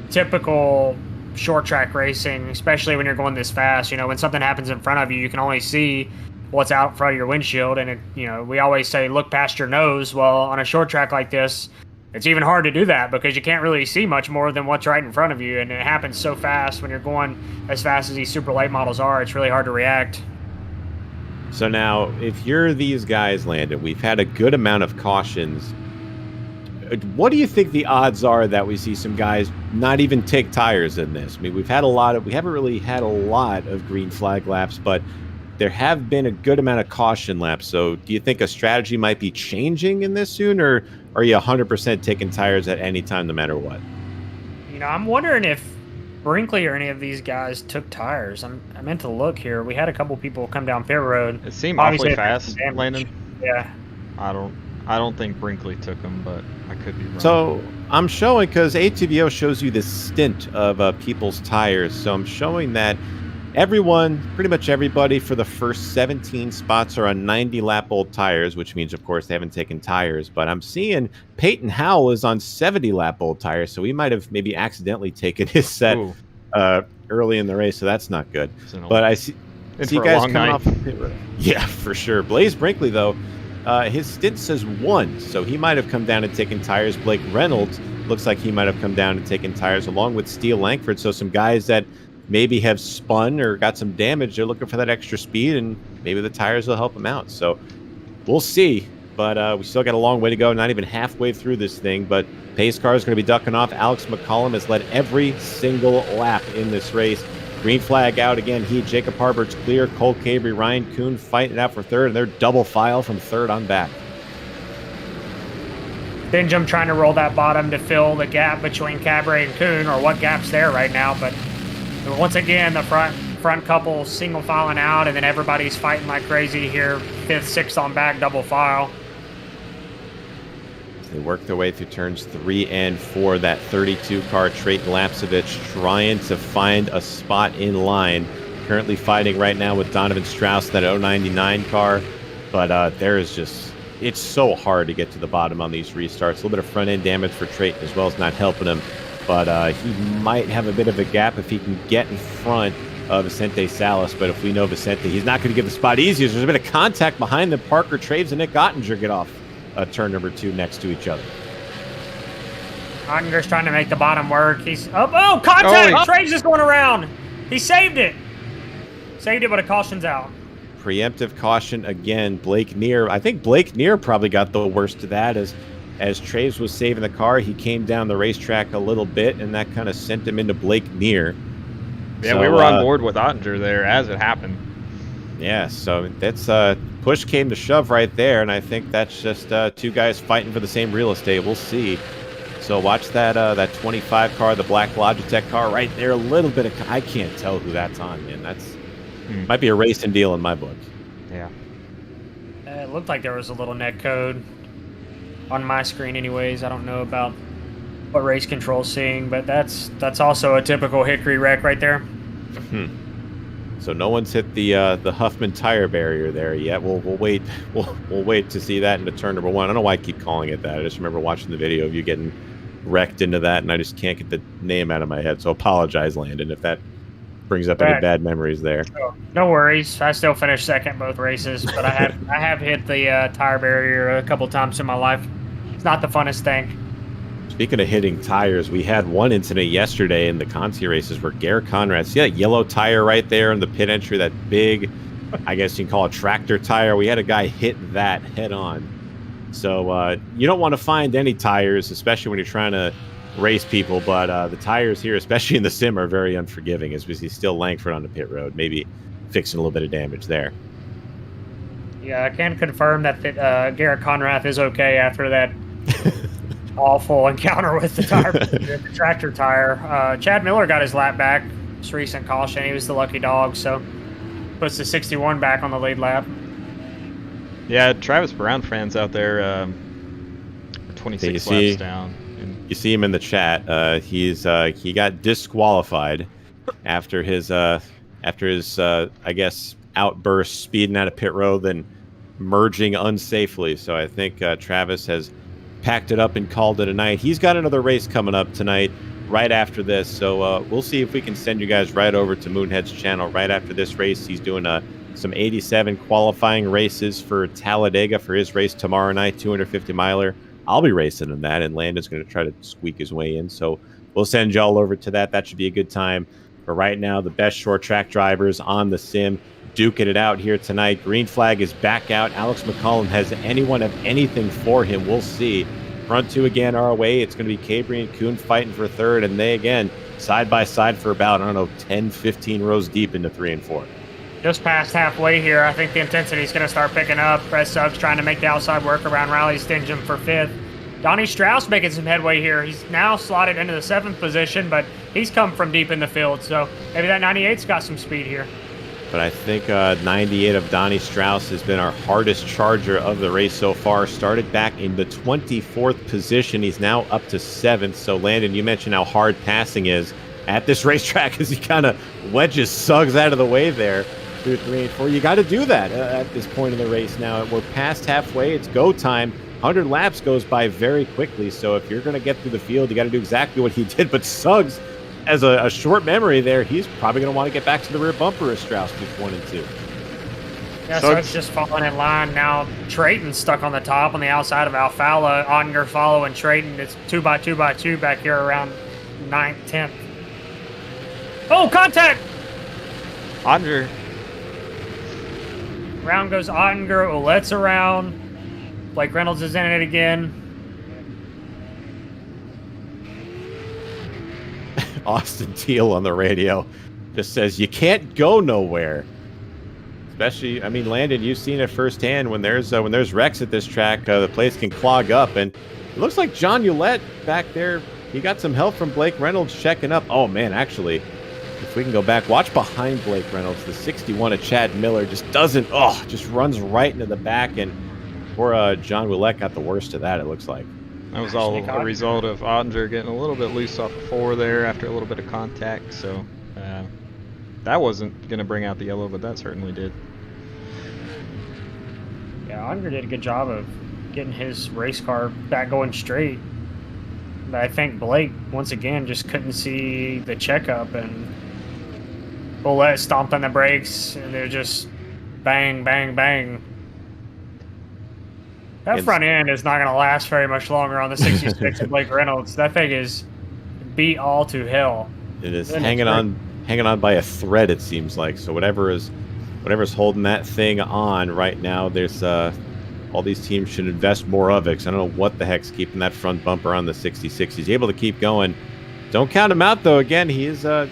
typical short track racing, especially when you're going this fast. You know, when something happens in front of you, you can only see what's out in front of your windshield. And, we always say, look past your nose. Well, on a short track like this, it's even hard to do that because you can't really see much more than what's right in front of you. And it happens so fast when you're going as fast as these super late models are. It's really hard to react. So now, if you're these guys, Landon, we've had a good amount of cautions. What do you think the odds are that we see some guys not even take tires in this? I mean, we haven't really had a lot of green flag laps, but there have been a good amount of caution laps. So do you think a strategy might be changing in this soon, or are you 100% taking tires at any time, no matter what? I'm wondering if Brinkley or any of these guys took tires. I meant to look here. We had a couple people come down Fair Road. It seemed awfully fast, Landon. Yeah. I don't think Brinkley took them, but I could be wrong. So I'm showing, because ATVO shows you this stint of people's tires. So I'm showing that pretty much everybody for the first 17 spots are on 90 lap old tires, which means, of course, they haven't taken tires. But I'm seeing Peyton Howell is on 70 lap old tires, so he might have maybe accidentally taken his set early in the race, so that's not good. But I see you guys coming off. Yeah, for sure. Blaze Brinkley, though, his stint says 1, so he might have come down and taken tires. Blake Reynolds looks like he might have come down and taken tires, along with Steele Langford. So some guys that maybe have spun or got some damage, they're looking for that extra speed, and maybe the tires will help them out. So we'll see. but we still got a long way to go. Not even halfway through this thing, but pace car is going to be ducking off. Alex McCollum has led every single lap in this race. Green flag out again. Jacob Harbert's clear. Cole Cabry, Ryan Kuhn fighting it out for third, and they're double file from third on back. Benjamin trying to roll that bottom to fill the gap between Cabry and Kuhn, or what gap's there right now. But once again, the front couple single filing out, and then everybody's fighting like crazy here. 5th, 6th on back, double file. They work their way through turns 3 and 4. That 32 car, Trayton Lapsevich, trying to find a spot in line. Currently fighting right now with Donovan Strauss, that 099 car. But there is just, it's so hard to get to the bottom on these restarts. A little bit of front end damage for Trayton as well as not helping him. But he might have a bit of a gap if he can get in front of Vicente Salas. But if we know Vicente, he's not going to give the spot easy. There's a bit of contact behind them. Parker Traves and Nick Ottinger get off turn number 2 next to each other. Ottinger's trying to make the bottom work. He's contact! Traves is going around. He saved it. Saved it, but a caution's out. Preemptive caution again. Blake Neer. I think Blake Neer probably got the worst of that as Traves was saving the car. He came down the racetrack a little bit, and that kind of sent him into Blake Neer. Yeah, so, we were on board with Ottinger there as it happened. Yeah, so that's push came to shove right there, and I think that's just 2 guys fighting for the same real estate. We'll see. So watch that 25 car, the black Logitech car right there. A little bit of, I can't tell who that's on, man. That's might be a racing deal in my book. Yeah. It looked like there was a little net code on my screen anyways. I don't know about what race control's seeing, but that's also a typical Hickory wreck right there. So no one's hit the Huffman tire barrier there yet. We'll wait. We'll wait to see that into turn number 1. I don't know why I keep calling it that. I just remember watching the video of you getting wrecked into that, and I just can't get the name out of my head. So apologize, Landon, if that brings up any bad memories there. No worries. I still finished second both races, but I have hit the tire barrier a couple times in my life. It's not the funnest thing. Speaking of hitting tires, we had one incident yesterday in the Conti races where Garrett Conrad, see that yellow tire right there in the pit entry, that big, I guess you can call it tractor tire. We had a guy hit that head on. So you don't want to find any tires, especially when you're trying to race people. But the tires here, especially in the sim, are very unforgiving as we see still Langford on the pit road, maybe fixing a little bit of damage there. Yeah, I can confirm that Garrett Conrad is okay after that awful encounter with the tire, the tractor tire. Chad Miller got his lap back. This recent caution, he was the lucky dog, so puts the 61 back on the lead lap. Yeah, Travis Brown fans out there, 26 laps down. You see him in the chat. He got disqualified after his I guess outburst, speeding out of pit road, then merging unsafely. So I think Travis has packed it up and called it a night. He's got another race coming up tonight right after this, so we'll see if we can send you guys right over to Moonhead's channel right after this race. He's doing some 87 qualifying races for Talladega for his race tomorrow night, 250 miler. I'll be racing in that, and Landon's going to try to squeak his way in, so we'll send y'all over to that. That should be a good time. But right now, the best short track drivers on the sim duking it out here tonight. Green flag is back out. Alex McCollum, has anyone have anything for him? We'll see. Front 2 again our way. It's going to be Cabry and Kuhn fighting for third, and they again side by side for about, I don't know, 10, 15 rows deep into 3 and 4. Just past halfway here, I think the intensity is going to start picking up. Red Suggs trying to make the outside work around Riley Stingham for 5th. Donnie Strauss making some headway here. He's now slotted into the 7th position, but he's come from deep in the field, so maybe that 98's got some speed here. But I think 98 of Donnie Strauss has been our hardest charger of the race so far. Started back in the 24th position. He's now up to 7th. So, Landon, you mentioned how hard passing is at this racetrack as he kind of wedges Suggs out of the way there through 3 and 4. You got to do that at this point in the race now. We're past halfway. It's go time. 100 laps goes by very quickly. So if you're going to get through the field, you got to do exactly what he did. But Suggs, as a short memory there, he's probably going to want to get back to the rear bumper of Strauss with 1 and 2. Yeah, Suggs just falling in line. Now Trayton's stuck on the top on the outside of Alfala. Ottinger following Trayton. It's 2x2x2 back here around 9th, 10th. Oh, contact! Ottinger. Round goes Ottinger. Oulette's around. Blake Reynolds is in it again. Austin Teal on the radio just says, you can't go nowhere. Especially, I mean, Landon, you've seen it firsthand. When there's wrecks at this track, the place can clog up. And it looks like John Hewlett back there, he got some help from Blake Reynolds checking up. Oh, man, actually, if we can go back, watch behind Blake Reynolds. The 61 of Chad Miller just just runs right into the back. And poor John Hewlett got the worst of that, it looks like. That was all a result of Ottinger getting a little bit loose off the 4 there after a little bit of contact. So that wasn't going to bring out the yellow, but that certainly did. Yeah, Ottinger did a good job of getting his race car back going straight. But I think Blake, once again, just couldn't see the checkup, and Bullet stomped on the brakes, and they're just bang, bang, bang. That front end is not going to last very much longer on the 66 of Blake Reynolds. That thing is beat all to hell. It is hanging on by a thread, it seems like. So whatever's holding that thing on right now, there's all these teams should invest more of it. 'Cause I don't know what the heck's keeping that front bumper on the 66. He's able to keep going. Don't count him out though. Again, he is a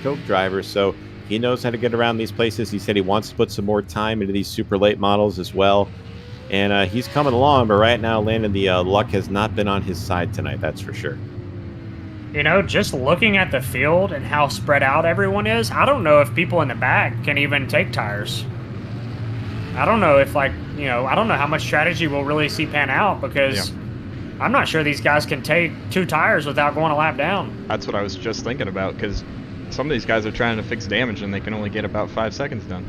Coke driver, so he knows how to get around these places. He said he wants to put some more time into these super late models as well. And he's coming along, but right now, Landon, the luck has not been on his side tonight, that's for sure. You know, just looking at the field and how spread out everyone is, I don't know if people in the back can even take tires. I don't know if, I don't know how much strategy we'll really see pan out, because I'm not sure these guys can take 2 tires without going a lap down. That's what I was just thinking about, because some of these guys are trying to fix damage, and they can only get about 5 seconds done.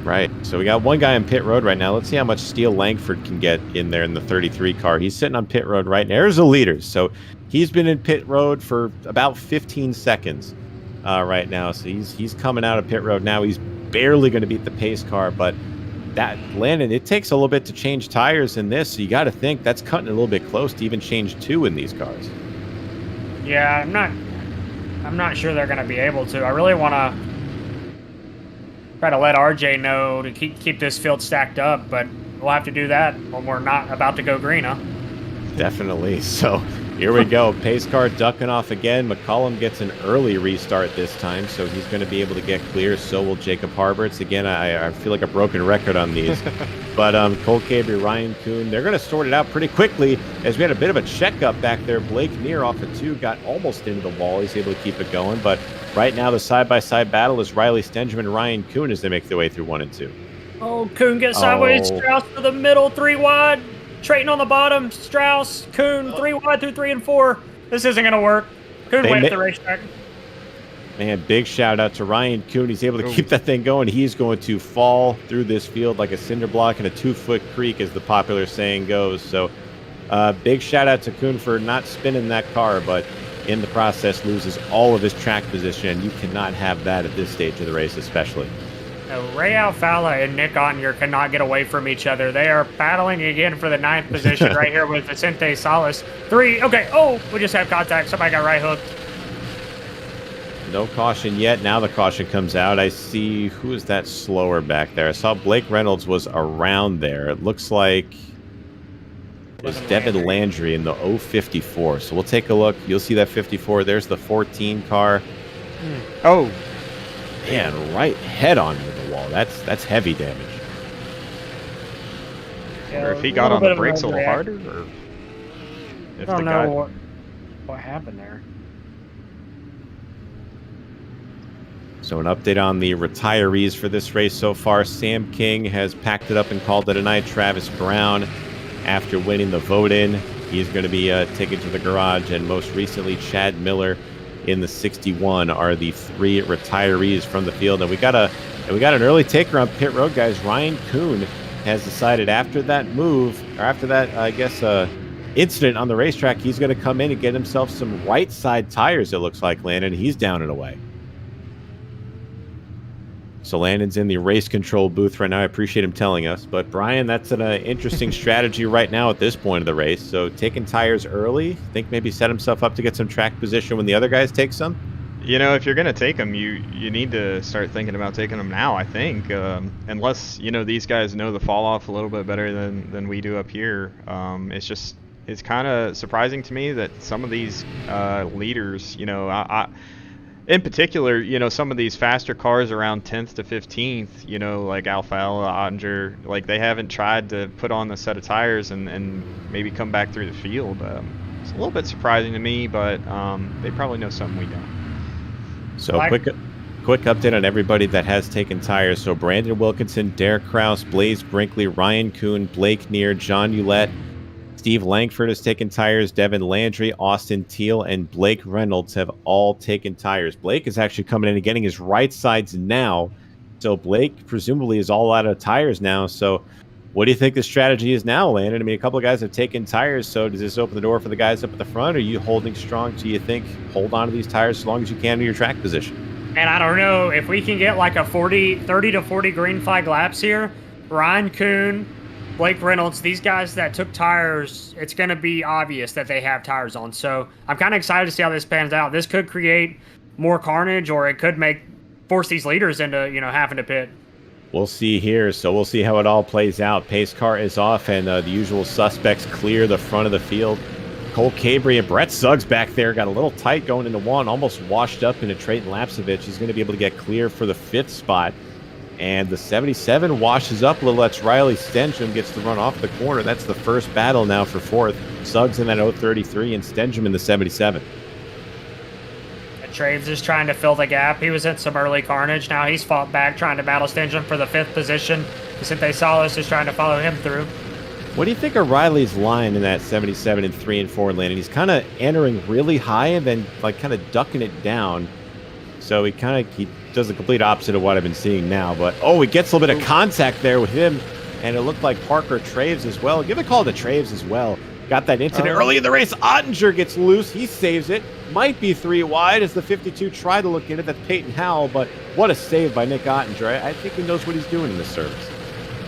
Right. So we got one guy in pit road right now. Let's see how much Steele Langford can get in there in the 33 car. He's sitting on pit road right now. There's the leaders. So he's been in pit road for about 15 seconds right now. So he's coming out of pit road now. He's barely going to beat the pace car, but that, Landon, it takes a little bit to change tires in this. So you got to think that's cutting it a little bit close to even change 2 in these cars. Yeah, I'm not sure they're going to be able to. I really want to try to let RJ know to keep this field stacked up, but we'll have to do that when we're not about to go green, huh? Definitely. So here we go. Pace car ducking off again. McCollum gets an early restart this time, so he's going to be able to get clear. So will Jacob Harberts. Again, I feel like a broken record on these. But Cole Caber, Ryan Kuhn, they're going to sort it out pretty quickly, as we had a bit of a checkup back there. Blake Neer off of 2 got almost into the wall. He's able to keep it going, but right now the side-by-side battle is Riley Stengeman and Ryan Kuhn as they make their way through 1 and 2. Oh, Kuhn gets sideways. Strauss to the middle, 3 wide. Trayton on the bottom. Strauss, Kuhn, 3 wide through 3 and 4. This isn't going to work. Kuhn went at the racetrack. Man, big shout out to Ryan Kuhn. He's able to keep that thing going. He's going to fall through this field like a cinder block in a 2-foot creek, as the popular saying goes. So big shout out to Kuhn for not spinning that car, but in the process loses all of his track position. You cannot have that at this stage of the race, especially. Ray Alfala and Nick Ottinger cannot get away from each other. They are battling again for the 9th position right here with Vicente Salas. 3, okay, we just have contact. Somebody got right hooked. No caution yet. Now the caution comes out. I see, who is that slower back there? I saw Blake Reynolds was around there. It looks like it was Devin Landry in the 054. So we'll take a look. You'll see that 54. There's the 14 car. Oh, man, right head on to the wall. That's heavy damage. Yeah, or if he got on the brakes a little harder, or if I don't know what happened there. So an update on the retirees for this race so far. Sam King has packed it up and called it a night. Travis Brown, after winning the vote-in, he's going to be taken to the garage. And most recently, Chad Miller in the 61 are the 3 retirees from the field. And we got an early taker on pit road, guys. Ryan Kuhn has decided after that move, or after that, incident on the racetrack, he's going to come in and get himself some right side tires, it looks like, Landon. He's down and away. So Landon's in the race control booth right now. I appreciate him telling us. But Brian, that's an interesting strategy right now at this point of the race. So taking tires early, think maybe set himself up to get some track position when the other guys take some? You know, if you're gonna take them, you need to start thinking about taking them now. I think, unless these guys know the fall off a little bit better than we do up here. It's kind of surprising to me that some of these leaders, in particular, some of these faster cars around 10th to 15th, like Alpha, Ottinger, like they haven't tried to put on a set of tires and maybe come back through the field. It's a little bit surprising to me, but they probably know something we don't. So quick update on everybody that has taken tires. So Brandon Wilkinson, Derek Kraus, Blaze Brinkley, Ryan Kuhn, Blake Neer, John Ulett, Steve Langford has taken tires, Devin Landry, Austin Teal, and Blake Reynolds have all taken tires. Blake is actually coming in and getting his right sides now. So Blake presumably is all out of tires now. So what do you think the strategy is now, Landon? I mean, a couple of guys have taken tires, so does this open the door for the guys up at the front? Are you holding strong? Do you think hold on to these tires as long as you can in your track position? And I don't know if we can get like a 30 to 40 green flag laps here. Ryan Kuhn, Blake Reynolds, these guys that took tires, it's going to be obvious that they have tires on. So I'm kind of excited to see how this pans out. This could create more carnage, or it could force these leaders into having to pit. We'll see here. So we'll see how it all plays out. Pace car is off, and the usual suspects clear the front of the field. Cole Cabry and Brett Suggs back there got a little tight going into one, almost washed up into Trayton Lapsevich. He's going to be able to get clear for the 5th spot. And the 77 washes up a little. That's Riley Stenjum, gets the run off the corner. That's the first battle now for 4th. Suggs in that 033 and Stenjum in the 77. Traves is trying to fill the gap. He was in some early carnage. Now he's fought back, trying to battle Stenjum for the 5th position. Since Salas is trying to follow him through. What do you think of Riley's line in that 77 and 3 and 4 lane? And he's kind of entering really high and then kind of ducking it down. So he does the complete opposite of what I've been seeing now. But he gets a little bit of contact there with him, and it looked like Parker Traves as well. Give a call to Traves as well. Got that incident early in the race. Ottinger gets loose. He saves it. Might be 3 wide as the 52 try to look in it. That's Peyton Howell, but what a save by Nick Ottinger. I think he knows what he's doing in this service.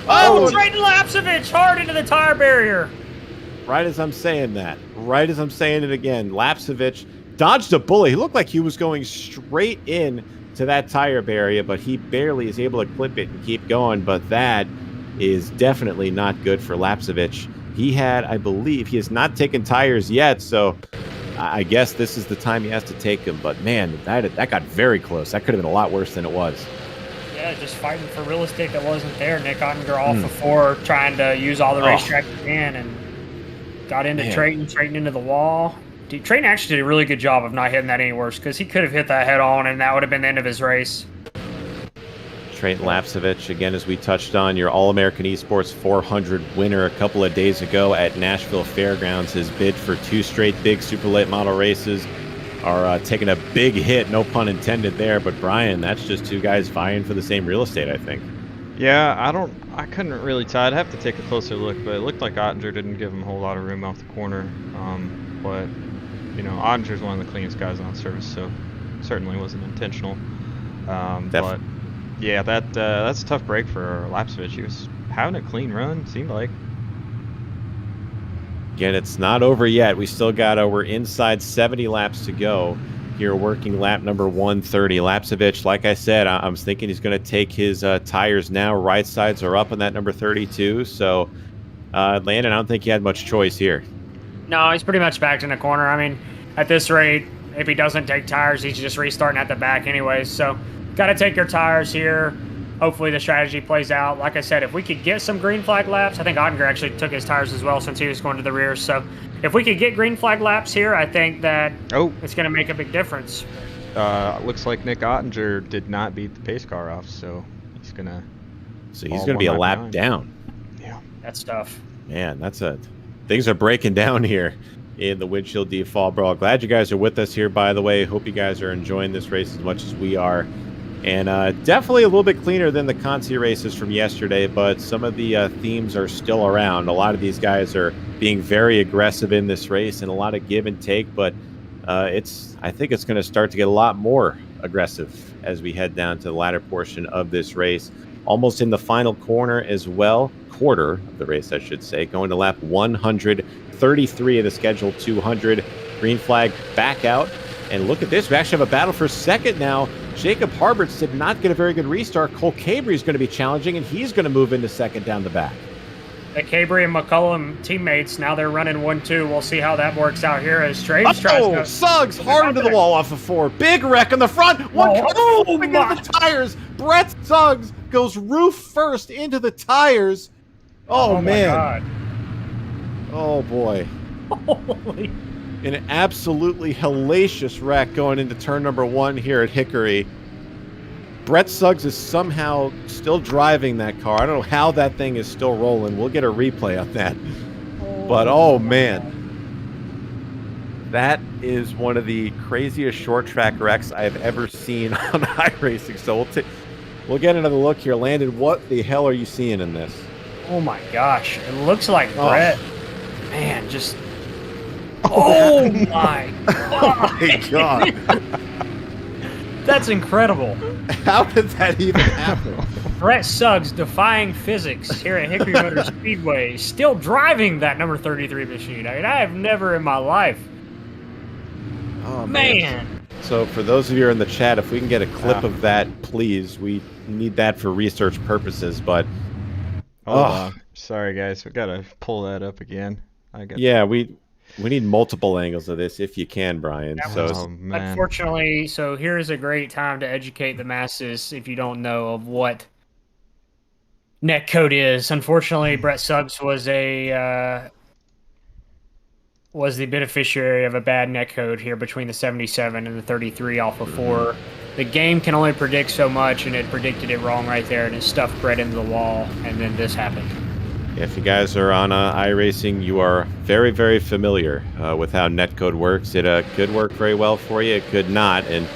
Trayton Lapsevich hard into the tire barrier. Right as I'm saying that. Right as I'm saying it again. Lapsevich dodged a bullet. He looked like he was going straight in to that tire barrier, but he barely is able to clip it and keep going. But that is definitely not good for Lapsevich. He has not taken tires yet, so I guess this is the time he has to take them. But man, that got very close. That could have been a lot worse than it was. Yeah, just fighting for real estate that wasn't there. Nick Ottinger off of 4, trying to use all the racetrack he can, and got into Trayton into the wall. Trayton actually did a really good job of not hitting that any worse, because he could have hit that head on, and that would have been the end of his race. Trayton Lapsevich, again, as we touched on, your All-American Esports 400 winner a couple of days ago at Nashville Fairgrounds. His bid for 2 straight big super late model races are taking a big hit, no pun intended there. But Brian, that's just 2 guys vying for the same real estate, I think. Yeah, I couldn't really tell. I'd have to take a closer look, but it looked like Ottinger didn't give him a whole lot of room off the corner. But Ottinger's one of the cleanest guys on service, so certainly wasn't intentional. But yeah, that's a tough break for Lapsevich. He was having a clean run, seemed like. Again, it's not over yet. We still we're inside 70 laps to go here, working lap number 130. Lapsevich, like I said, I'm thinking he's going to take his tires now. Right sides are up on that number 32. So, Landon, I don't think he had much choice here. No, he's pretty much backed in the corner. I mean, at this rate, if he doesn't take tires, he's just restarting at the back anyways. So, got to take your tires here. Hopefully the strategy plays out. Like I said, if we could get some green flag laps, I think Ottinger actually took his tires as well since he was going to the rear. So if we could get green flag laps here, I think that it's going to make a big difference. Looks like Nick Ottinger did not beat the pace car off, so he's going to be a lap down. Yeah. That's tough. Man, things are breaking down here in the Windshield Default Brawl. Glad you guys are with us here, by the way. Hope you guys are enjoying this race as much as we are. And definitely a little bit cleaner than the Conti races from yesterday, but some of the themes are still around. A lot of these guys are being very aggressive in this race and a lot of give and take, but I think it's going to start to get a lot more aggressive as we head down to the latter portion of this race. Almost in the final quarter of the race, I should say, going to lap 133 of the scheduled 200. Green flag back out. And look at this. We actually have a battle for second now. Jacob Harberts did not get a very good restart. Cole Cabry is going to be challenging, and he's going to move into second down the back. The Cabry and McCullum teammates, now they're running 1-2. We'll see how that works out here as Traves tries to... Suggs hard into the wall off of 4. Big wreck on the front. Into the tires. Brett Suggs goes roof first into the tires. Oh man. My God. Oh, boy. Holy... An absolutely hellacious wreck going into turn number 1 here at Hickory. Brett Suggs is somehow still driving that car. I don't know how that thing is still rolling. We'll get a replay on that. But, oh, man. That is one of the craziest short track wrecks I've ever seen on iRacing. So we'll get another look here. Landon, what the hell are you seeing in this? Oh, my gosh. It looks like Brett. Man, just... Oh, my God. Oh, my God. That's incredible. How did that even happen? Brett Suggs defying physics here at Hickory Motor Speedway, still driving that number 33 machine. I mean, I have never in my life. Oh, man. So for those of you in the chat, if we can get a clip of that, please. We need that for research purposes, but... Sorry, guys. We got to pull that up again. We need multiple angles of this if you can, Brian. Unfortunately, so here's a great time to educate the masses if you don't know of what netcode is. Unfortunately, Brett Suggs was the beneficiary of a bad netcode here between the 77 and the 33 Alpha 4. The game can only predict so much, and it predicted it wrong right there, and it stuffed Brett into the wall, and then this happened. If you guys are on iRacing, you are very, very familiar with how netcode works. It could work very well for you. It could not. And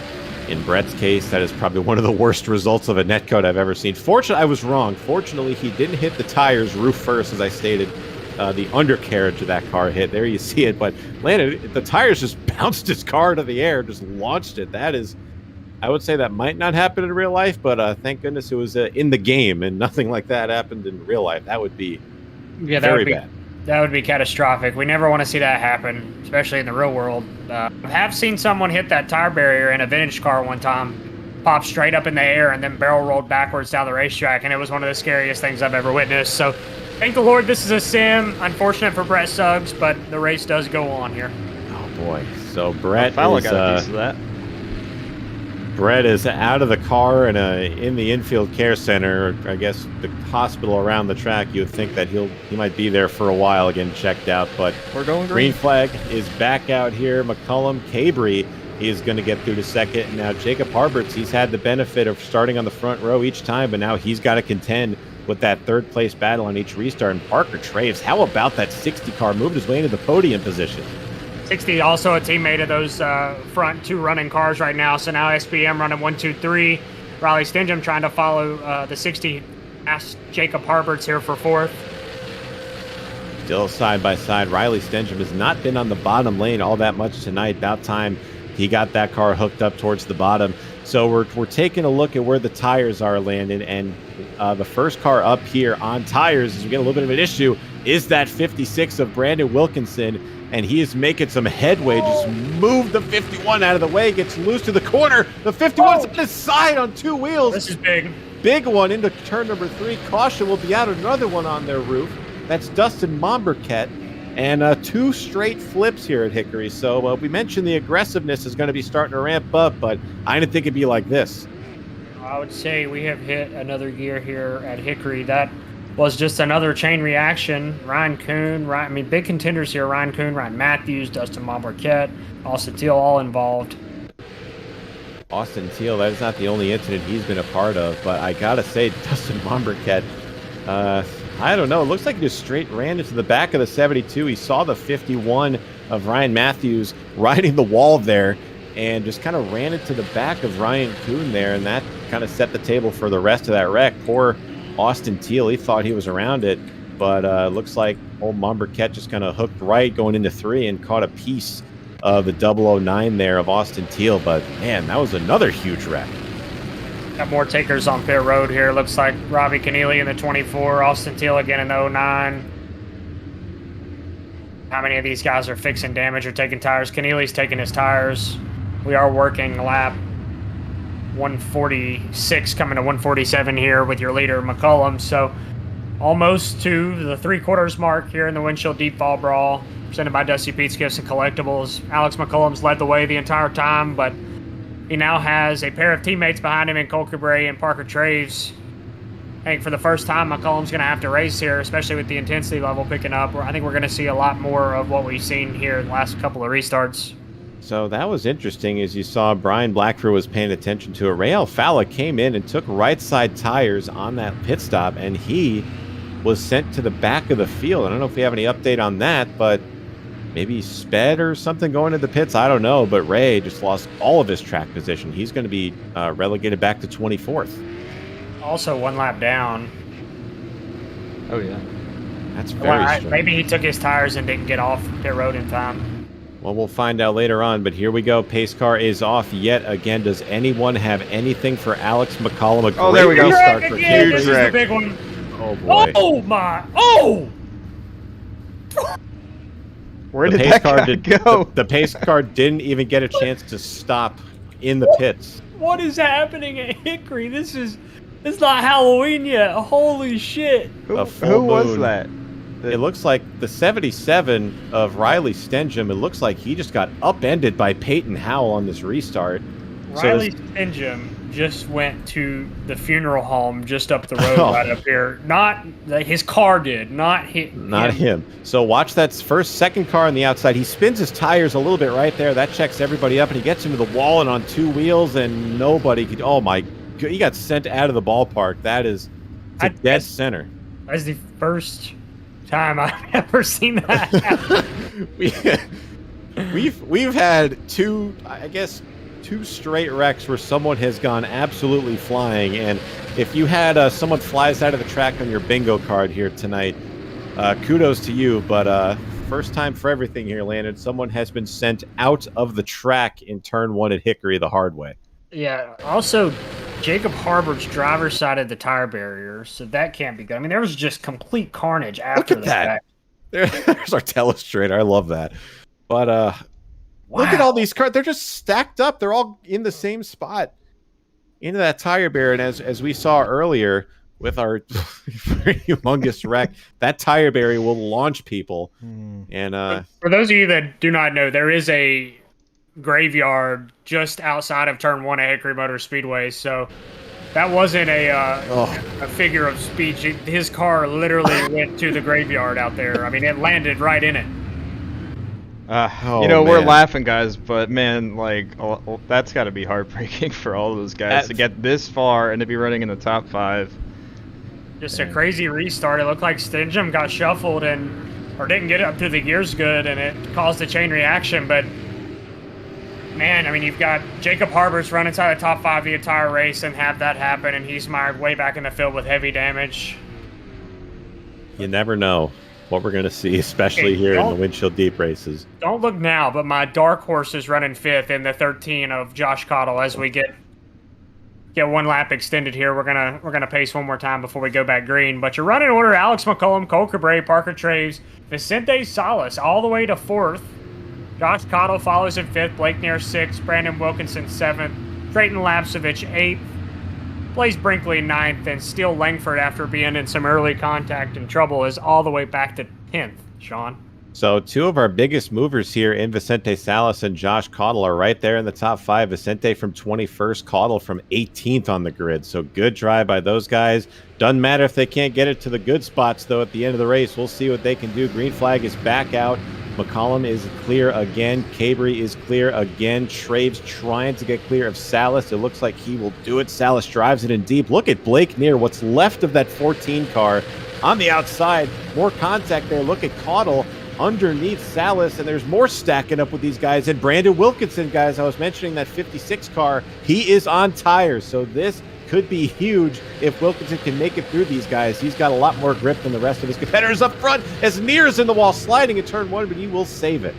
in Brett's case, that is probably one of the worst results of a netcode I've ever seen. Fortunately, I was wrong. Fortunately, he didn't hit the tires roof first, as I stated. The undercarriage of that car hit. There you see it. But landed, the tires just bounced his car into the air, just launched it. That is... I would say that might not happen in real life, but thank goodness it was in the game, and nothing like that happened in real life. That would be very bad. That would be catastrophic. We never want to see that happen, especially in the real world. I have seen someone hit that tire barrier in a vintage car one time, pop straight up in the air, and then barrel rolled backwards down the racetrack, and it was one of the scariest things I've ever witnessed. So thank the Lord this is a sim. Unfortunate for Brett Suggs, but the race does go on here. Oh, boy. So Brett got a piece of that. Brett is out of the car and in the infield care center, or I guess the hospital around the track. You would think that he might be there for a while, getting checked out, but we're going green flag is back out here. McCullum, Cabry is going to get through to second. Now Jacob Harberts, he's had the benefit of starting on the front row each time, but now he's got to contend with that third place battle on each restart. And Parker Traves, how about that 60 car, moved his way into the podium position. 60 also a teammate of those front 2 running cars right now. So now SPM running 1, 2, 3. Riley Stingham trying to follow the 60 past Jacob Harberts here for 4th. Still side by side. Riley Stingham has not been on the bottom lane all that much tonight. About time he got that car hooked up towards the bottom. So we're taking a look at where the tires are, Landon, and the first car up here on tires, as we get a little bit of an issue, is that 56 of Brandon Wilkinson. And he is making some headway. Just moved the 51 out of the way. Gets loose to the corner. The 51's on his side on 2 wheels. This is big. Big one into turn number 3. Caution will be out. Another one on their roof. That's Dustin Momberket. And 2 straight flips here at Hickory. So we mentioned the aggressiveness is going to be starting to ramp up, but I didn't think it'd be like this. I would say we have hit another gear here at Hickory. That was just another chain reaction. Ryan Kuhn, big contenders here. Ryan Kuhn, Ryan Matthews, Dustin Momberket, Austin Teal, all involved. Austin Teal, that is not the only incident he's been a part of, but I gotta say, Dustin Momberket, I don't know, it looks like he just straight ran into the back of the 72. He saw the 51 of Ryan Matthews riding the wall there, and just kind of ran into the back of Ryan Kuhn there, and that kind of set the table for the rest of that wreck. Poor Austin Teal, he thought he was around it, but looks like old Momberket just kind of hooked right going into 3 and caught a piece of the 009 there of Austin Teal. But man, that was another huge wreck. Got more takers on pit road here. Looks like Robbie Keneally in the 24, Austin Teal again in the 09. How many of these guys are fixing damage or taking tires? Keneally's taking his tires. we are working lap 146 coming to 147 here with your leader McCullum. So almost to the 3/4 mark here in the Windshield Deep Fall Brawl, presented by Dusty Pete's Gifts and Collectibles. Alex McCullum's led the way the entire time, but he now has a pair of teammates behind him in Cole Cabrera and Parker Traves. I think for the first time, McCullum's going to have to race here, especially with the intensity level picking up. I think we're going to see a lot more of what we've seen here in the last couple of restarts. So that was interesting. As you saw, Brian Blackford was paying attention to it. Ray Alfala came in and took right side tires on that pit stop, and he was sent to the back of the field. I don't know if we have any update on that, but maybe sped or something going to the pits. I don't know, but Ray just lost all of his track position. He's going to be relegated back to 24th. Also 1 lap down. Oh, yeah. That's very strange. Maybe he took his tires and didn't get off pit road in time. Well, we'll find out later on, but here we go. Pace car is off yet again. Does anyone have anything for Alex McCullum? Oh, there we go. Huge this wreck. Is the big one. Oh, boy. Oh, my. Oh! Where did that guy go? The pace car didn't even get a chance to stop in the pits. What is happening at Hickory? It's not Halloween yet. Holy shit. Who was that? It looks like the 77 of Riley Stengham. It looks like he just got upended by Peyton Howell on this restart. Riley Stengham just went to the funeral home just up the road right up here. Not his car did, not him. So watch that second car on the outside. He spins his tires a little bit right there. That checks everybody up, and he gets into the wall and on 2 wheels, and nobody could. Oh my God, he got sent out of the ballpark. That is dead center. That's the first time I've ever seen that happen. We've had two straight wrecks where someone has gone absolutely flying, and if you had someone flies out of the track on your bingo card here tonight, kudos to you, but first time for everything here, Landon. Someone has been sent out of the track in turn 1 at Hickory the hard way. Yeah, also Jacob Harbert's driver's side of the tire barrier, so that can't be good. I mean, there was just complete carnage after the fact. There's our telestrator. I love that. But look at all these cars. They're just stacked up. They're all in the same spot into that tire barrier. And as we saw earlier with our humongous wreck, that tire barrier will launch people. And for those of you that do not know, there is a graveyard just outside of turn 1 at Hickory Motor Speedway. So that wasn't a figure of speech. His car literally went to the graveyard out there. I mean, it landed right in it. We're laughing, guys, but man, that's got to be heartbreaking for all those guys to get this far and to be running in the top 5. Just a crazy restart. It looked like Stengham got shuffled or didn't get up through the gears good, and it caused a chain reaction. But man, I mean, you've got Jacob Harbert's run inside the top 5 the entire race and have that happen, and he's mired way back in the field with heavy damage. You never know what we're going to see, especially here in the Windshield Deep races. Don't look now, but my dark horse is running 5th in the 13 of Josh Cottle. As we get 1 lap extended here, we're gonna pace one more time before we go back green. But your running order: Alex McCullum, Cole Cabrera, Parker Traves, Vicente Salas, all the way to 4th. Josh Cottle follows in 5th, Blake Neer 6th, Brandon Wilkinson 7th, Drayton Lapsovich 8th, Blaze Brinkley 9th, and Steele Langford, after being in some early contact and trouble, is all the way back to 10th, Sean. So 2 of our biggest movers here in Vicente Salas and Josh Cottle are right there in the top 5. Vicente from 21st, Cottle from 18th on the grid. So good drive by those guys. Doesn't matter if they can't get it to the good spots, though, at the end of the race. We'll see what they can do. Green flag is back out. McCollum is clear again. Cabry is clear again. Traves trying to get clear of Salas. It looks like he will do it. Salas drives it in deep. Look at Blake Neer, what's left of that 14 car on the outside. More contact there. Look at Cottle underneath Salas, and there's more stacking up with these guys. And Brandon Wilkinson, guys, I was mentioning that 56 car. He is on tires, so this could be huge if Wilkinson can make it through these guys. He's got a lot more grip than the rest of his competitors up front as Neer's in the wall, sliding at turn 1, but he will save it.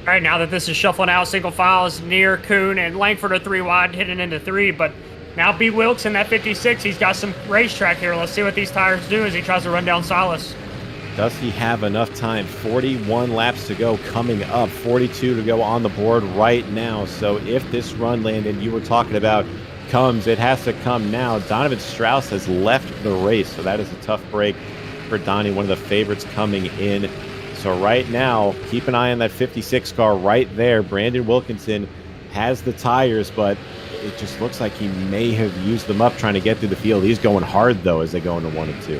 All right, now that this is shuffling out, single files, Neer, Kuhn, and Langford are 3 wide, hitting into 3, but now B. Wilkes in that 56, he's got some racetrack here. Let's see what these tires do as he tries to run down Salas. Does he have enough time? 41 laps to go coming up, 42 to go on the board right now. So if this run, Landon, you were talking about comes, it has to come now. Donovan Strauss has left the race, so that is a tough break for Donnie, one of the favorites coming in. So right now, keep an eye on that 56 car right there. Brandon Wilkinson has the tires, but it just looks like he may have used them up trying to get through the field. He's going hard, though, as they go into 1 and 2.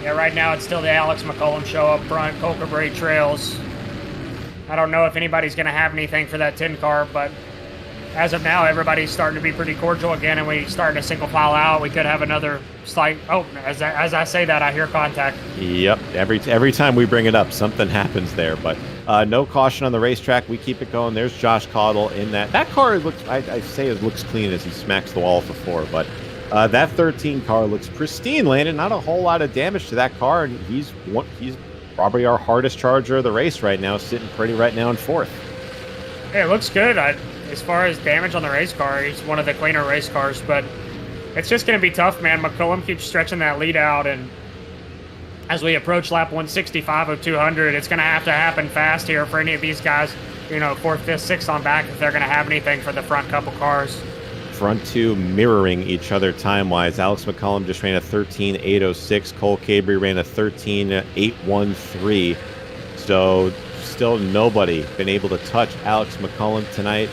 Yeah, right now it's still the Alex McCollum show up front. Hickory trails. I don't know if anybody's going to have anything for that 10 car, but as of now, everybody's starting to be pretty cordial again, and we starting to single file out. We could have another slight. Oh, as I say that, I hear contact. Yep, every time we bring it up, something happens there. But no caution on the racetrack. We keep it going. There's Josh Caudle in that. That car looks. I say it looks clean as he smacks the wall for 4, but that 13 car looks pristine. Landon, not a whole lot of damage to that car, and he's probably our hardest charger of the race right now, sitting pretty right now in 4th. Yeah, it looks good. As far as damage on the race car, he's one of the cleaner race cars, but it's just going to be tough, man. McCollum keeps stretching that lead out, and as we approach lap 165 of 200, it's going to happen fast here for any of these guys, 4th, 5th, 6th on back, if they're going to have anything for the front couple cars. Front two mirroring each other time-wise. Alex McCollum just ran a 13.806. Cole Cabry ran a 13.813. So still nobody been able to touch Alex McCollum tonight.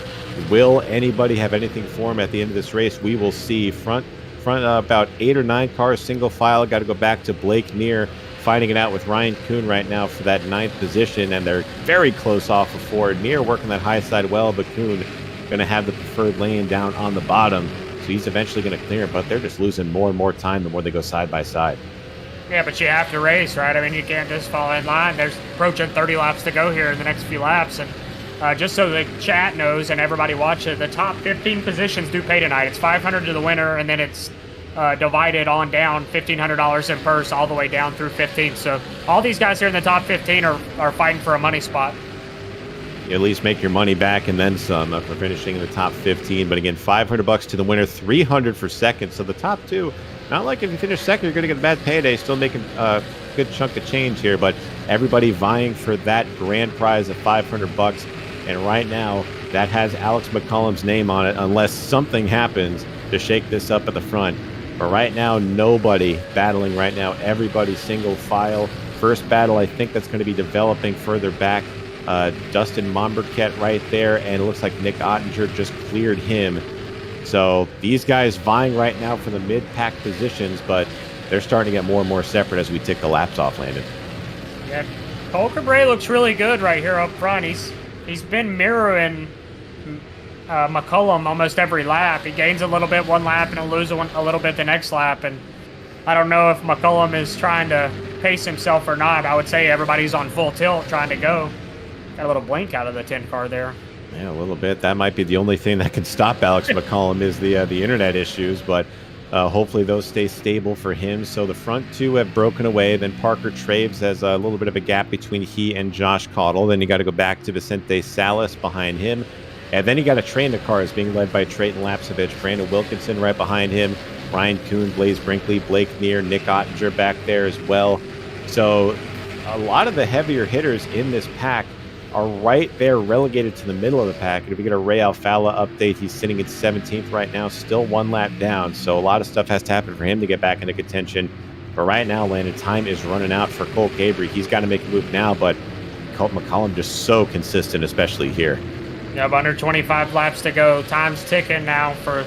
Will anybody have anything for him at the end of this race? We will see. Front about 8 or 9 cars, single file. Got to go back to Blake Neer, fighting it out with Ryan Kuhn right now for that 9th position, and they're very close off of 4. Neer working that high side well, but Kuhn going to have the preferred lane down on the bottom, so he's eventually going to clear it, but they're just losing more and more time the more they go side by side. Yeah, but you have to race, right? I mean, you can't just fall in line. There's approaching 30 laps to go here in the next few laps, and just so the chat knows and everybody watches, the top 15 positions do pay tonight. It's $500 to the winner, and then it's divided on down, $1,500 in purse all the way down through 15. So all these guys here in the top 15 are fighting for a money spot. You at least make your money back and then some for finishing in the top 15. But again, $500 to the winner, $300 for second. So the top 2, not like if you finish second, you're going to get a bad payday. Still making a good chunk of change here, but everybody vying for that grand prize of $500. And right now, that has Alex McCollum's name on it, unless something happens to shake this up at the front. But right now, nobody battling right now. Everybody single file. First battle, I think that's going to be developing further back. Dustin Momberket right there, and it looks like Nick Ottinger just cleared him. So these guys vying right now for the mid-pack positions, but they're starting to get more and more separate as we tick the laps off, Landon. Yeah, Cole Cabray looks really good right here up front. He's been mirroring McCollum almost every lap. He gains a little bit one lap and he'll lose a little bit the next lap. And I don't know if McCollum is trying to pace himself or not. I would say everybody's on full tilt trying to go. Got a little blink out of the 10 car there. Yeah, a little bit. That might be the only thing that can stop Alex McCollum is the internet issues, but hopefully those stay stable for him. So the front 2 have broken away. Then Parker Traves has a little bit of a gap between he and Josh Caudle. Then you got to go back to Vicente Salas behind him. And then you got a train of cars being led by Trayton Lapsevich, Brandon Wilkinson right behind him, Ryan Kuhn, Blaze Brinkley, Blake Neer, Nick Ottinger back there as well. So a lot of the heavier hitters in this pack are right there relegated to the middle of the pack. And if we get a Ray Alfala update, he's sitting at 17th right now, still 1 lap down. So a lot of stuff has to happen for him to get back into contention. But right now, Landon, time is running out for Cole Cabry. He's got to make a move now, but Colt McCollum just so consistent, especially here. Yep, under 25 laps to go. Time's ticking now for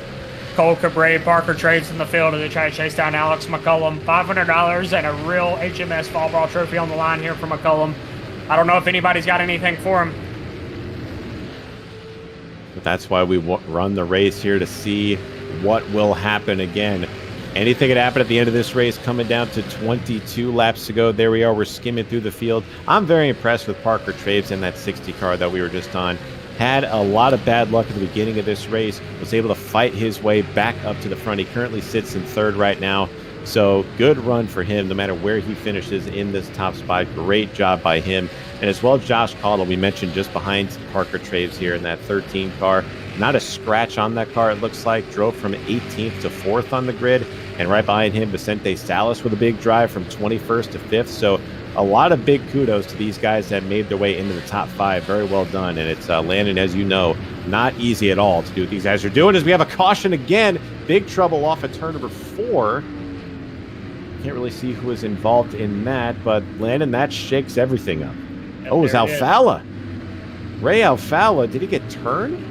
Cole Cabray. Parker Traves in the field as they try to chase down Alex McCollum. $500 and a real HMS Fall Brawl trophy on the line here for McCollum. I don't know if anybody's got anything for him. But that's why we run the race here, to see what will happen again. Anything could happen at the end of this race, coming down to 22 laps to go. There we are. We're skimming through the field. I'm very impressed with Parker Traves in that 60 car that we were just on. Had a lot of bad luck at the beginning of this race. Was able to fight his way back up to the front. He currently sits in 3rd right now. So good run for him no matter where he finishes in this top spot. Great job by him. And as well as Josh Caudle, we mentioned just behind Parker Traves here in that 13 car. Not a scratch on that car, it looks like. Drove from 18th to 4th on the grid. And right behind him, Vicente Salas with a big drive from 21st to 5th. So a lot of big kudos to these guys that made their way into the top 5. Very well done. And it's Landon, as you know, not easy at all to do what these guys are doing. As we have a caution again, big trouble off of turn number 4. Can't really see who was involved in that, but Landon, that shakes everything up. Yep, oh, it was Alfala. Ray Alfala, did he get turned?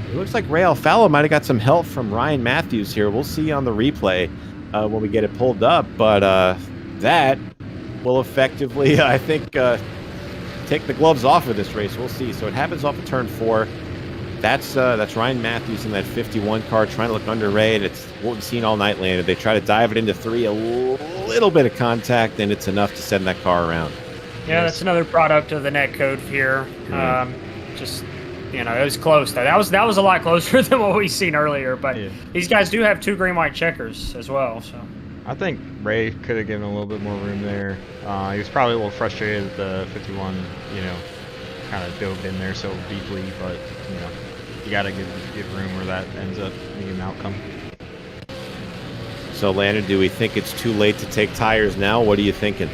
It looks like Ray Alfala might have got some help from Ryan Matthews here. We'll see on the replay when we get it pulled up, but that will effectively, I think, take the gloves off of this race. We'll see. So it happens off of turn 4. That's Ryan Matthews in that 51 car trying to look under Ray, and it's what we've seen all night, Landon. They try to dive it into 3, a little bit of contact, and it's enough to send that car around. Yeah, that's another product of the net code here. Just, you know, it was close. That was a lot closer than what we've seen earlier, but these guys do have 2 green-white checkers as well, so. I think Ray could have given a little bit more room there. He was probably a little frustrated that the 51, you know, kind of dove in there so deeply, but, you know, you got to give room where that ends up being an outcome. So, Landon, do we think it's too late to take tires now? What are you thinking?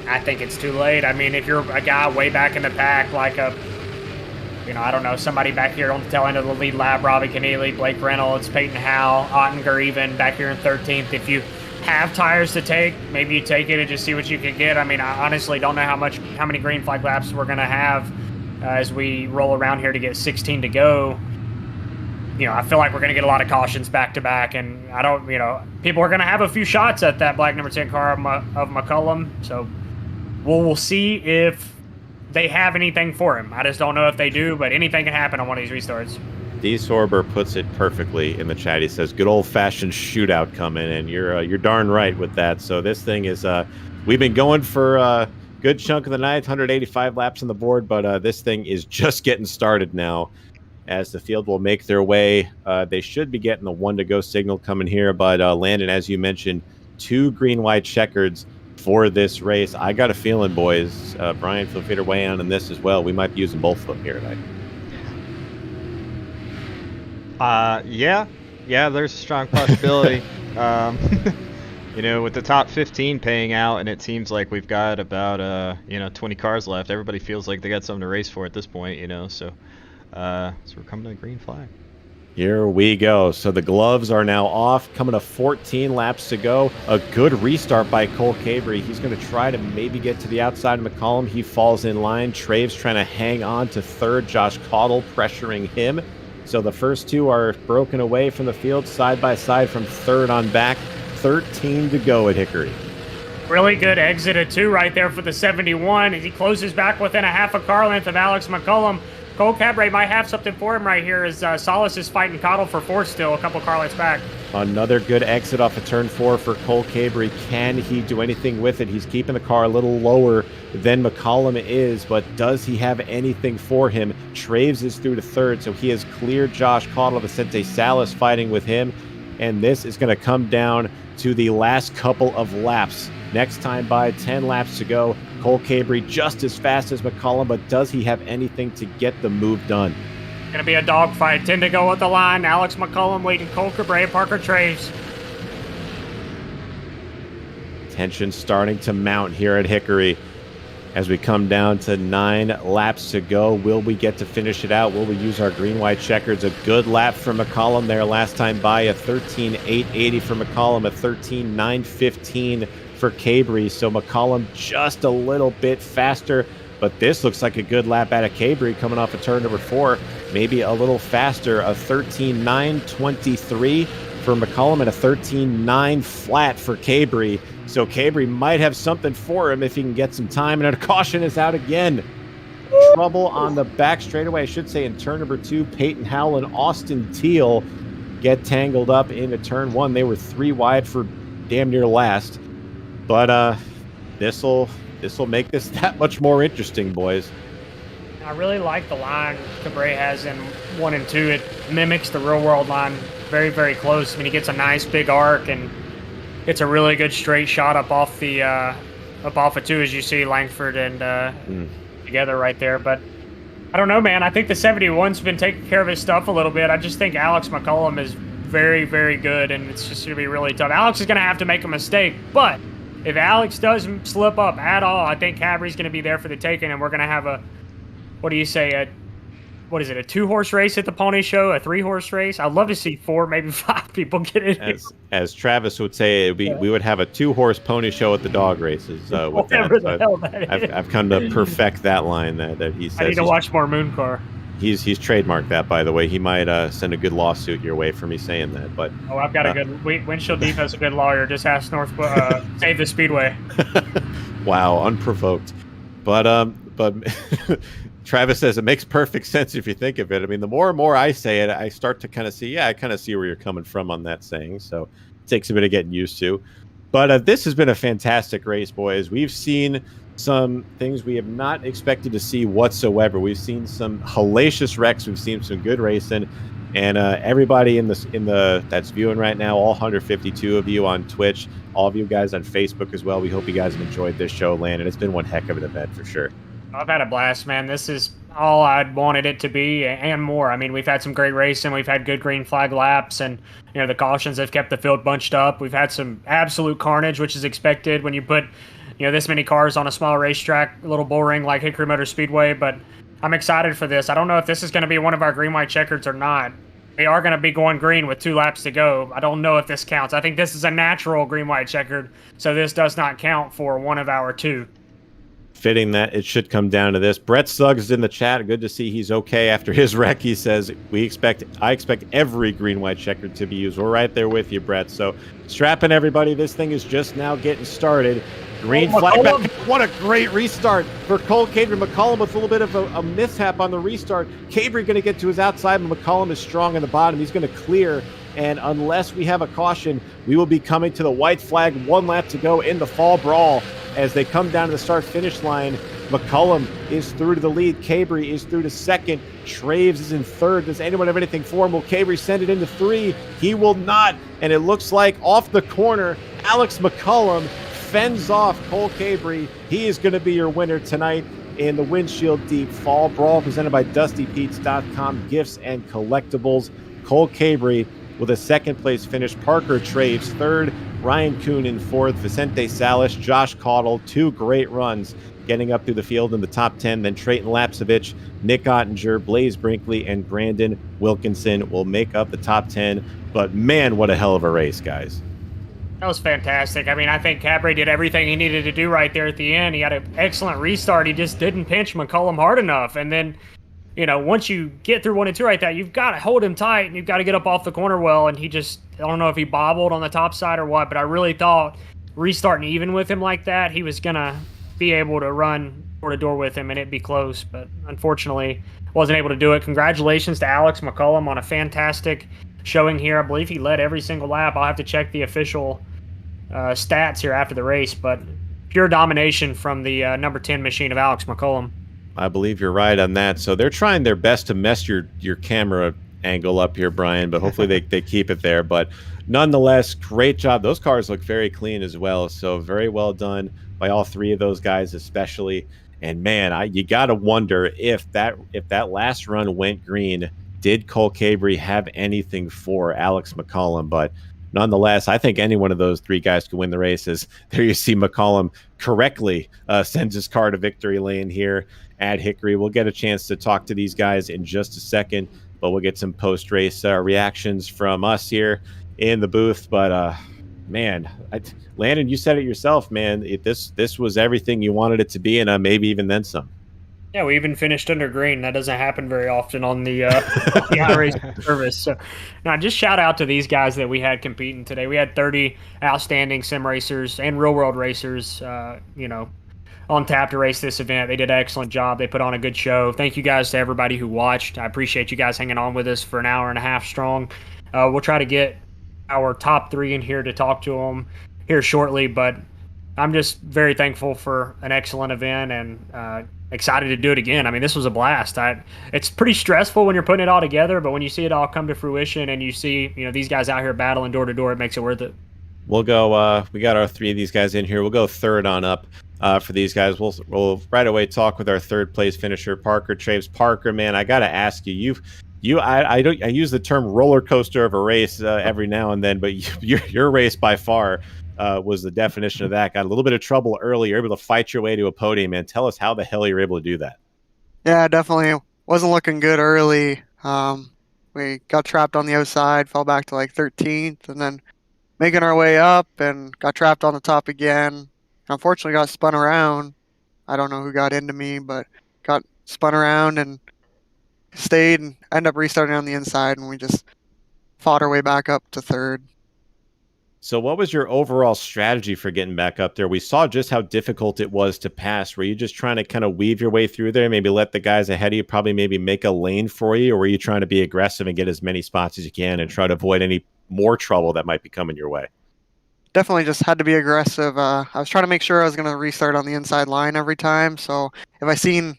I think it's too late. I mean, if you're a guy way back in the pack, like a, you know, I don't know, somebody back here on the tail end of the lead lap, Robbie Keneally, Blake Reynolds, Peyton Howell, Ottinger even back here in 13th. If you have tires to take, maybe you take it and just see what you can get. I mean, I honestly don't know how many green flag laps we're going to have as we roll around here to get 16 to go. You know, I feel like we're going to get a lot of cautions back to back, and I don't, you know, people are going to have a few shots at that black number 10 car of McCullum, so we'll see if they have anything for him. I just don't know if they do, but anything can happen on one of these restarts. D. Sorber puts it perfectly in the chat. He says, good old-fashioned shootout coming, and you're darn right with that. So this thing is, we've been going for a good chunk of the night, 185 laps on the board, but this thing is just getting started now as the field will make their way. They should be getting the 1-to-go signal coming here, but Landon, as you mentioned, 2 green-white checkers for this race. I got a feeling, boys, Brian, feel free to weigh in on this as well. We might be using both of them here tonight. Yeah, there's a strong possibility. You know, with the top 15 paying out, and it seems like we've got about 20 cars left. Everybody feels like they got something to race for at this point, you know. So we're coming to the green flag. Here we go. So the gloves are now off, coming to 14 laps to go. A good restart by Cole Cabrey. He's going to try to maybe get to the outside of McCollum. He falls in line. Traves trying to hang on to 3rd. Josh Caudle pressuring him. So the first 2 are broken away from the field, side by side from 3rd on back. 13 to go at Hickory. Really good exit at 2 right there for the 71. As he closes back within a half a car length of Alex McCullum. Cole Cabrey might have something for him right here as Solis is fighting Caudle for 4th still, a couple car lengths back. Another good exit off of turn 4 for Cole Cabrey. Can he do anything with it? He's keeping the car a little lower than McCollum is, but does he have anything for him? Traves is through to 3rd, so he has cleared Josh Caudle. Vicente Salas fighting with him, and this is going to come down to the last couple of laps. Next time by, 10 laps to go. Cole Cabrey just as fast as McCollum, but does he have anything to get the move done? Going to be a dogfight. 10 to go at the line. Alex McCollum leading Cole Cabrey, Parker Traves. Tension starting to mount here at Hickory as we come down to 9 laps to go. Will we get to finish it out? Will we use our green-white checkers? A good lap for McCollum there last time by, a 13.880 for McCollum, a 13.915 for Cabrey. So McCollum just a little bit faster, but this looks like a good lap out of Cabrey coming off of turn number 4. Maybe a little faster, a 13.923 for McCollum and a 13.9 flat for Cabrey. So Cabrey might have something for him if he can get some time. And a caution is out again. Trouble on the back straightaway, I should say, in turn number 2. Peyton Howell and Austin Teal get tangled up into turn 1. They were 3 wide for damn near last. But this'll make this that much more interesting, boys. I really like the line Cabrey has in 1 and 2. It mimics the real world line very, very close. I mean, he gets a nice big arc and gets a really good straight shot up off of 2, as you see Langford and together right there. But I don't know, man. I think the 71's been taking care of his stuff a little bit. I just think Alex McCollum is very, very good, and it's just going to be really tough. Alex is going to have to make a mistake, but if Alex does slip up at all, I think Cabry's going to be there for the taking, and we're going to have a, what do you say, what is it, a 2-horse race at the pony show, a 3-horse race? I'd love to see 4, maybe 5 people get in. As Travis would say, we would have a 2-horse pony show at the dog races. With that. I've come to perfect that line that he says. I need to watch more Moon Car. He's trademarked that, by the way. He might send a good lawsuit your way for me saying that. But I've got a good Windshield Deep has a good lawyer. Just ask Save the Speedway. Wow, unprovoked. But Travis says it makes perfect sense if you think of it. I mean, the more and more I say it, I start to kind of see, I kind of see where you're coming from on that saying. So it takes a bit of getting used to. But this has been a fantastic race, boys. We've seen some things we have not expected to see whatsoever. We've seen some hellacious wrecks. We've seen some good racing. And everybody in the that's viewing right now, all 152 of you on Twitch, all of you guys on Facebook as well. We hope you guys have enjoyed this show, Landon. It's been one heck of an event for sure. I've had a blast, man. This is all I'd wanted it to be and more. I mean, we've had some great racing. We've had good green flag laps, and the cautions have kept the field bunched up. We've had some absolute carnage, which is expected when you put this many cars on a small racetrack, a little bull ring like Hickory Motor Speedway. But I'm excited for this. I don't know if this is going to be one of our green-white checkers or not. We are going to be going green with 2 laps to go. I don't know if this counts. I think this is a natural green-white checkered, so this does not count for one of our 2. Fitting that it should come down to this. Brett Suggs is in the chat. Good to see he's okay after his wreck. He says, I expect every green-white checker to be used. We're right there with you, Brett. So strap in, everybody. This thing is just now getting started. Green flag back. What a great restart for Cole Cabry. McCollum with a little bit of a mishap on the restart. Cabry going to get to his outside, but McCollum is strong in the bottom. He's going to clear. And unless we have a caution, we will be coming to the white flag. 1 lap to go in the fall brawl. As they come down to the start-finish line, McCollum is through to the lead. Cabry is through to second. Traves is in third. Does anyone have anything for him? Will Cabry send it into 3? He will not. And it looks like off the corner, Alex McCollum fends off Cole Cabry. He is going to be your winner tonight in the Windshield Deep Fall Brawl, presented by DustyPete's.com, gifts and collectibles. Cole Cabry with a second-place finish. Parker Traves third. Ryan Kuhn in fourth. Vicente Salas, Josh Caudle, 2 great runs getting up through the field in the top 10. Then Trayton Lapsevich, Nick Ottinger, Blaze Brinkley, and Brandon Wilkinson will make up the top 10. But man, what a hell of a race, guys. That was fantastic. I mean, I think Cabry did everything he needed to do right there at the end. He had an excellent restart. He just didn't pinch McCollum hard enough. And then, once you get through 1 and 2 right there, you've got to hold him tight, and you've got to get up off the corner well. And he just, I don't know if he bobbled on the top side or what, but I really thought restarting even with him like that, he was going to be able to run door to door with him and it'd be close. But unfortunately, wasn't able to do it. Congratulations to Alex McCollum on a fantastic showing here. I believe he led every single lap. I'll have to check the official stats here after the race, but pure domination from the number 10 machine of Alex McCollum. I believe you're right on that. So they're trying their best to mess your camera angle up here, Brian, but hopefully they keep it there. But nonetheless, great job. Those cars look very clean as well. So very well done by all 3 of those guys, especially. And man, you got to wonder if that last run went green, did Cole Cabry have anything for Alex McCollum? But nonetheless, I think any one of those 3 guys could win the races. There you see McCollum correctly sends his car to victory lane here at Hickory. We'll get a chance to talk to these guys in just a second, but we'll get some post-race reactions from us here in the booth. But man, Landon, you said it yourself, man. This was everything you wanted it to be, and maybe even then some. Yeah, we even finished under green. That doesn't happen very often on the iRacing service. So, now just shout out to these guys that we had competing today. We had 30 outstanding sim racers and real world racers, on tap to race this event. They did an excellent job. They put on a good show. Thank you guys to everybody who watched. I appreciate you guys hanging on with us for an hour and a half strong. We'll try to get our top 3 in here to talk to them here shortly, but I'm just very thankful for an excellent event and excited to do it again. I mean, this was a blast. It's pretty stressful when you're putting it all together, but when you see it all come to fruition and you see, these guys out here battling door to door, it makes it worth it. We'll go, we got our 3 of these guys in here. We'll go third on up. for these guys. We'll right away talk with our third place finisher, Parker Traves. Parker, man, I got to ask you, I use the term roller coaster of a race every now and then, but your race by far was the definition of that. Got a little bit of trouble early. You're able to fight your way to a podium, man. Tell us how the hell you're able to do that. Yeah, definitely wasn't looking good early. We got trapped on the outside, fell back to like 13th, and then making our way up and got trapped on the top again. Unfortunately, got spun around. I don't know who got into me, but got spun around and stayed and ended up restarting on the inside, and we just fought our way back up to third. So what was your overall strategy for getting back up there? We saw just how difficult it was to pass. Were you just trying to kind of weave your way through there, maybe let the guys ahead of you probably maybe make a lane for you, or were you trying to be aggressive and get as many spots as you can and try to avoid any more trouble that might be coming your way? Definitely just had to be aggressive. I was trying to make sure I was going to restart on the inside line every time. So if I seen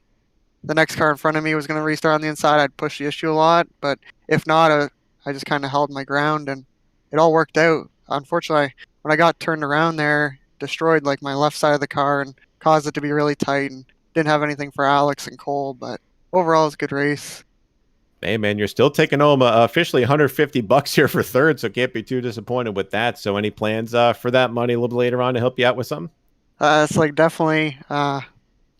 the next car in front of me was going to restart on the inside, I'd push the issue a lot. But if not, I just kind of held my ground, and it all worked out. Unfortunately, when I got turned around there, destroyed like my left side of the car and caused it to be really tight, and didn't have anything for Alex and Cole. But overall, it's a good race. Hey, man, you're still taking home officially $150 here for third, so can't be too disappointed with that. So any plans for that money a little later on to help you out with something? It's like definitely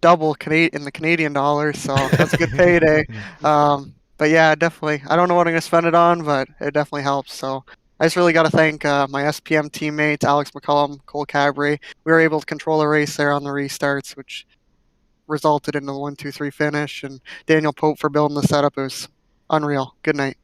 double in the Canadian dollars, so that's a good payday. But yeah, definitely. I don't know what I'm going to spend it on, but it definitely helps. So I just really got to thank my SPM teammates, Alex McCollum, Cole Cabry. We were able to control the race there on the restarts, which resulted in the 1-2-3 finish. And Daniel Pope for building the setup. It was unreal. Good night.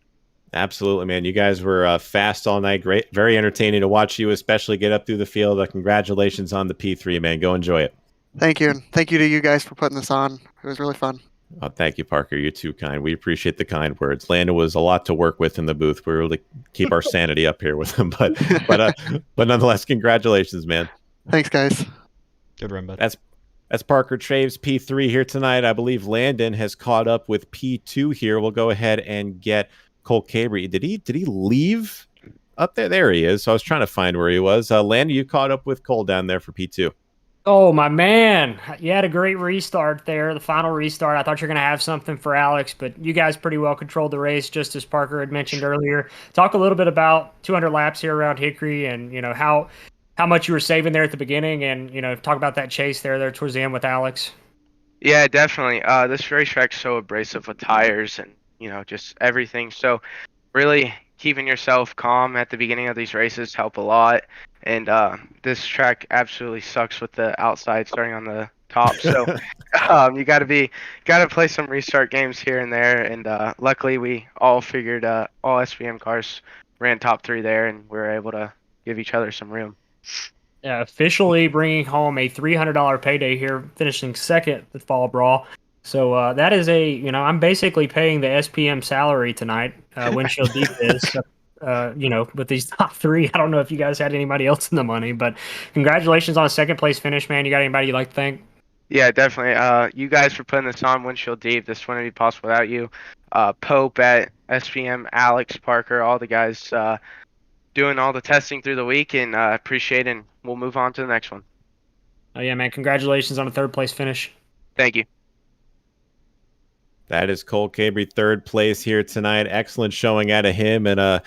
Absolutely, man. You guys were fast all night. Great. Very entertaining to watch you, especially get up through the field. Congratulations on the P3, man. Go enjoy it. Thank you. And thank you to you guys for putting this on. It was really fun. Oh, thank you, Parker. You're too kind. We appreciate the kind words. Landon was a lot to work with in the booth. We were able to keep our sanity up here with him, but nonetheless, congratulations, man. Thanks, guys. Good run, bud. That's Parker Traves P3 here tonight. I believe Landon has caught up with P2 here. We'll go ahead and get Cole Cabry. Did he leave up there? There he is. So I was trying to find where he was. Landon, you caught up with Cole down there for P2. Oh, my man. You had a great restart there, the final restart. I thought you were going to have something for Alex, but you guys pretty well controlled the race, just as Parker had mentioned earlier. Talk a little bit about 200 laps here around Hickory and, how much you were saving there at the beginning and, talk about that chase there towards the end with Alex. Yeah, definitely. This racetrack's so abrasive with tires and, just everything. So really keeping yourself calm at the beginning of these races help a lot. And this track absolutely sucks with the outside starting on the top. So you got to play some restart games here and there. And luckily we all figured all SPM cars ran top 3 there, and we were able to give each other some room. Yeah, officially bringing home a $300 payday here, finishing second at Fall Brawl. So that is I'm basically paying the SPM salary tonight. Windshield Deep is. With these top 3, I don't know if you guys had anybody else in the money, but congratulations on a second place finish, man. You got anybody you'd like to thank? Yeah, definitely. You guys for putting this on, Windshield Deep. This wouldn't be possible without you. Pope at SPM, Alex, Parker, all the guys doing all the testing through the week, and appreciate it, and we'll move on to the next one. Oh, yeah, man. Congratulations on a third place finish. Thank you. That is Cole Cabry, third place here tonight. Excellent showing out of him, and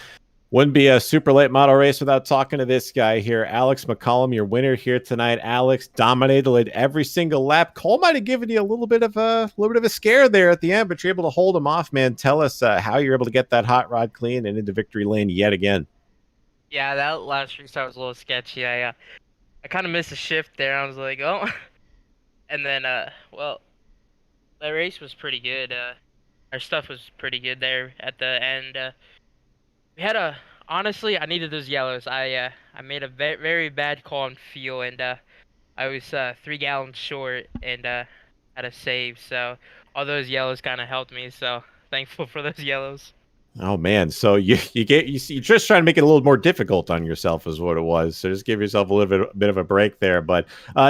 wouldn't be a super late model race without talking to this guy here, Alex McCollum, your winner here tonight. Alex dominated every single lap. Cole might have given you a little bit of a scare there at the end, but you're able to hold him off, man. Tell us how you're able to get that hot rod clean and into victory lane yet again. Yeah, that last restart was a little sketchy. I kind of missed a shift there. I was like, oh, and then the race was pretty good. Our stuff was pretty good there at the end. We had honestly, I needed those yellows. I made a very bad call on fuel, and I was 3 gallons short and had a save. So all those yellows kind of helped me. So thankful for those yellows. Oh man, so you're just trying to make it a little more difficult on yourself is what it was. So just give yourself a little bit of a break there. But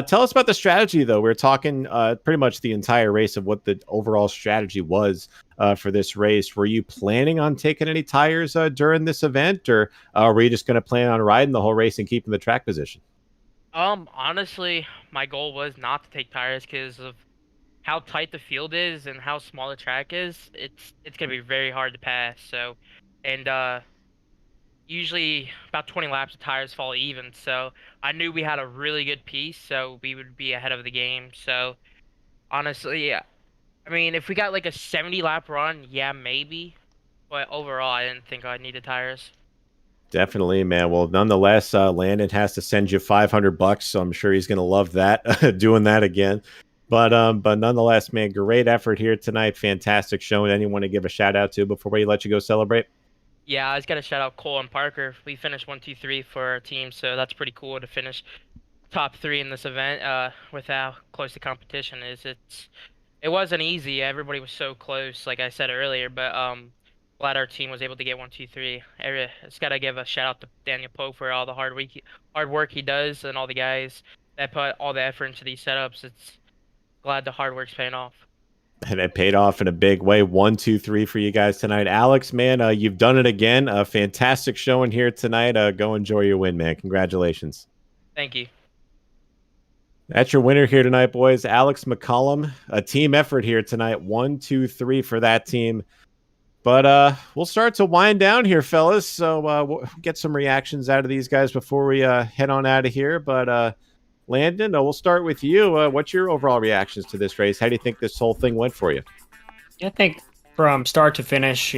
tell us about the strategy, though. We're talking pretty much the entire race of what the overall strategy was for this race. Were you planning on taking any tires during this event, or were you just going to plan on riding the whole race and keeping the track position? Honestly, my goal was not to take tires because of how tight the field is and how small the track is. It's gonna be very hard to pass. So, and usually about 20 laps the tires fall even. So I knew we had a really good piece, so we would be ahead of the game. So honestly, yeah. I mean, if we got like a 70 lap run, yeah, maybe. But overall, I didn't think I needed tires. Definitely, man. Well, nonetheless, Landon has to send you $500, so I'm sure he's going to love that, doing that again. But nonetheless, man, great effort here tonight. Fantastic showing. Anyone to give a shout out to before we let you go celebrate? Yeah, I just gotta shout out Cole and Parker. We finished 1, 2, 3 for our team, so that's pretty cool to finish top 3 in this event. With how close the competition is, it wasn't easy. Everybody was so close, like I said earlier. But glad our team was able to get 1, 2, 3. Just gotta give a shout out to Daniel Poe for all the hard work he does, and all the guys that put all the effort into these setups. It's glad the hard work's paying off. And it paid off in a big way. 1, 2, 3 for you guys tonight. Alex, man, you've done it again. A fantastic showing here tonight. Go enjoy your win, man. Congratulations. Thank you. That's your winner here tonight, boys. Alex McCollum. A team effort here tonight. 1, 2, 3 for that team. But we'll start to wind down here, fellas. So we'll get some reactions out of these guys before we head on out of here. But Landon, we'll start with you. What's your overall reactions to this race? How do you think this whole thing went for you? I think from start to finish,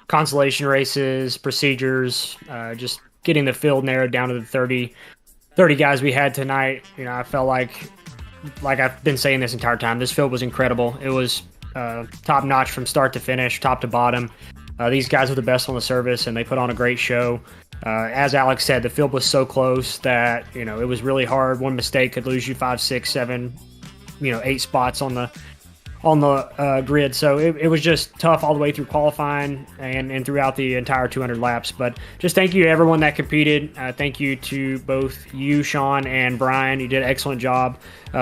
consolation races, procedures, just getting the field narrowed down to the 30 guys we had tonight. I felt like I've been saying this entire time, this field was incredible. It was top notch from start to finish, top to bottom. These guys are the best on the service, and they put on a great show. As Alex said, the field was so close that it was really hard. One mistake could lose you 5, 6, 7, 8 spots on the grid. So it was just tough all the way through qualifying and throughout the entire 200 laps. But just thank you to everyone that competed. Thank you to both you, Sean, and Brian. You did an excellent job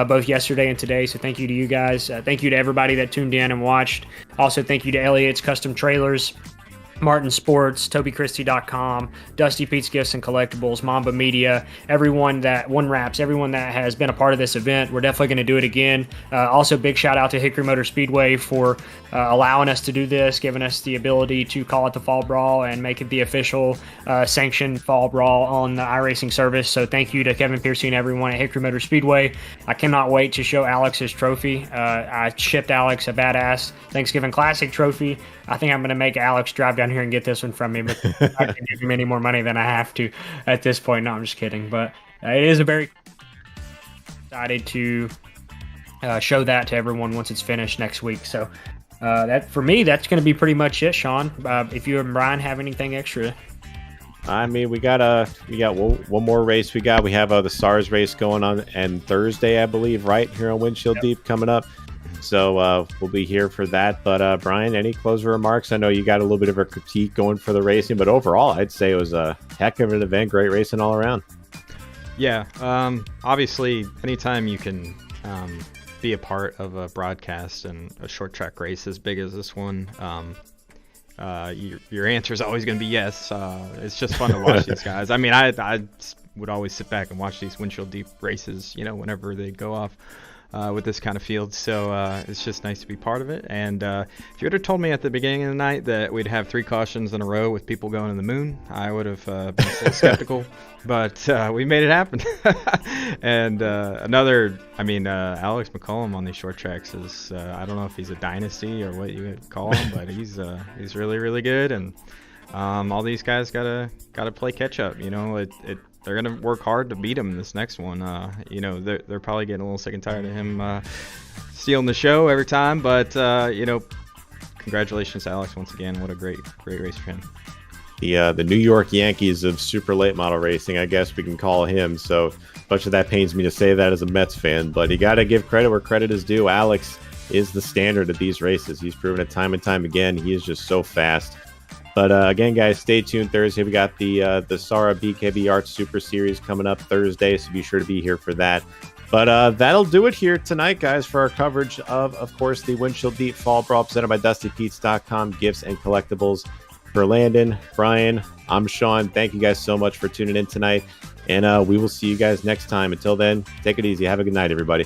both yesterday and today. So thank you to you guys. Thank you to everybody that tuned in and watched. Also, thank you to Elliot's Custom Trailers, Martin Sports, TobyChristie.com, Dusty Pete's Gifts and Collectibles, Mamba Media, everyone that everyone that has been a part of this event. We're definitely going to do it again. Also, big shout out to Hickory Motor Speedway for allowing us to do this, giving us the ability to call it the Fall Brawl and make it the official sanctioned Fall Brawl on the iRacing service. So thank you to Kevin Piercy and everyone at Hickory Motor Speedway. I cannot wait to show Alex his trophy. I shipped Alex a badass Thanksgiving Classic trophy. I think I'm going to make Alex drive down here and get this one from me, but I can't give him any more money than I have to at this point. No, I'm just kidding. But it is a very excited to show that to everyone once it's finished next week. So that for me, that's going to be pretty much it, Sean. If you and Brian have anything extra. I mean, we got one more race. We have the SARS race going on and Thursday, I believe, right here on Windshield Deep coming up. So we'll be here for that. But Brian, any closing remarks? I know you got a little bit of a critique going for the racing, but overall, I'd say it was a heck of an event. Great racing all around. Yeah. Obviously, anytime you can be a part of a broadcast and a short track race as big as this one, your answer is always going to be yes. It's just fun to watch these guys. I mean, I would always sit back and watch these Windshield Deep races, whenever they go off. With this kind of field, so it's just nice to be part of it. And if you would have told me at the beginning of the night that we'd have 3 cautions in a row with people going to the moon, I would have been a little skeptical. But we made it happen. And Alex McCollum on these short tracks is I don't know if he's a dynasty or what you would call him, but he's really, really good. And all these guys gotta play catch up. They're going to work hard to beat him in this next one. They're probably getting a little sick and tired of him stealing the show every time. But, congratulations to Alex once again. What a great race for him. The New York Yankees of super late model racing, I guess we can call him. So much of that pains me to say that as a Mets fan. But you got to give credit where credit is due. Alex is the standard of these races. He's proven it time and time again. He is just so fast. But again, guys, stay tuned. Thursday, we got the Sara BKB Arts Super Series coming up Thursday, so be sure to be here for that. But that'll do it here tonight, guys, for our coverage of course, the Windshield Deep Fall Brawl presented by DustyPete's.com, Gifts and Collectibles. For Landon, Brian, I'm Sean. Thank you guys so much for tuning in tonight. And we will see you guys next time. Until then, take it easy. Have a good night, everybody.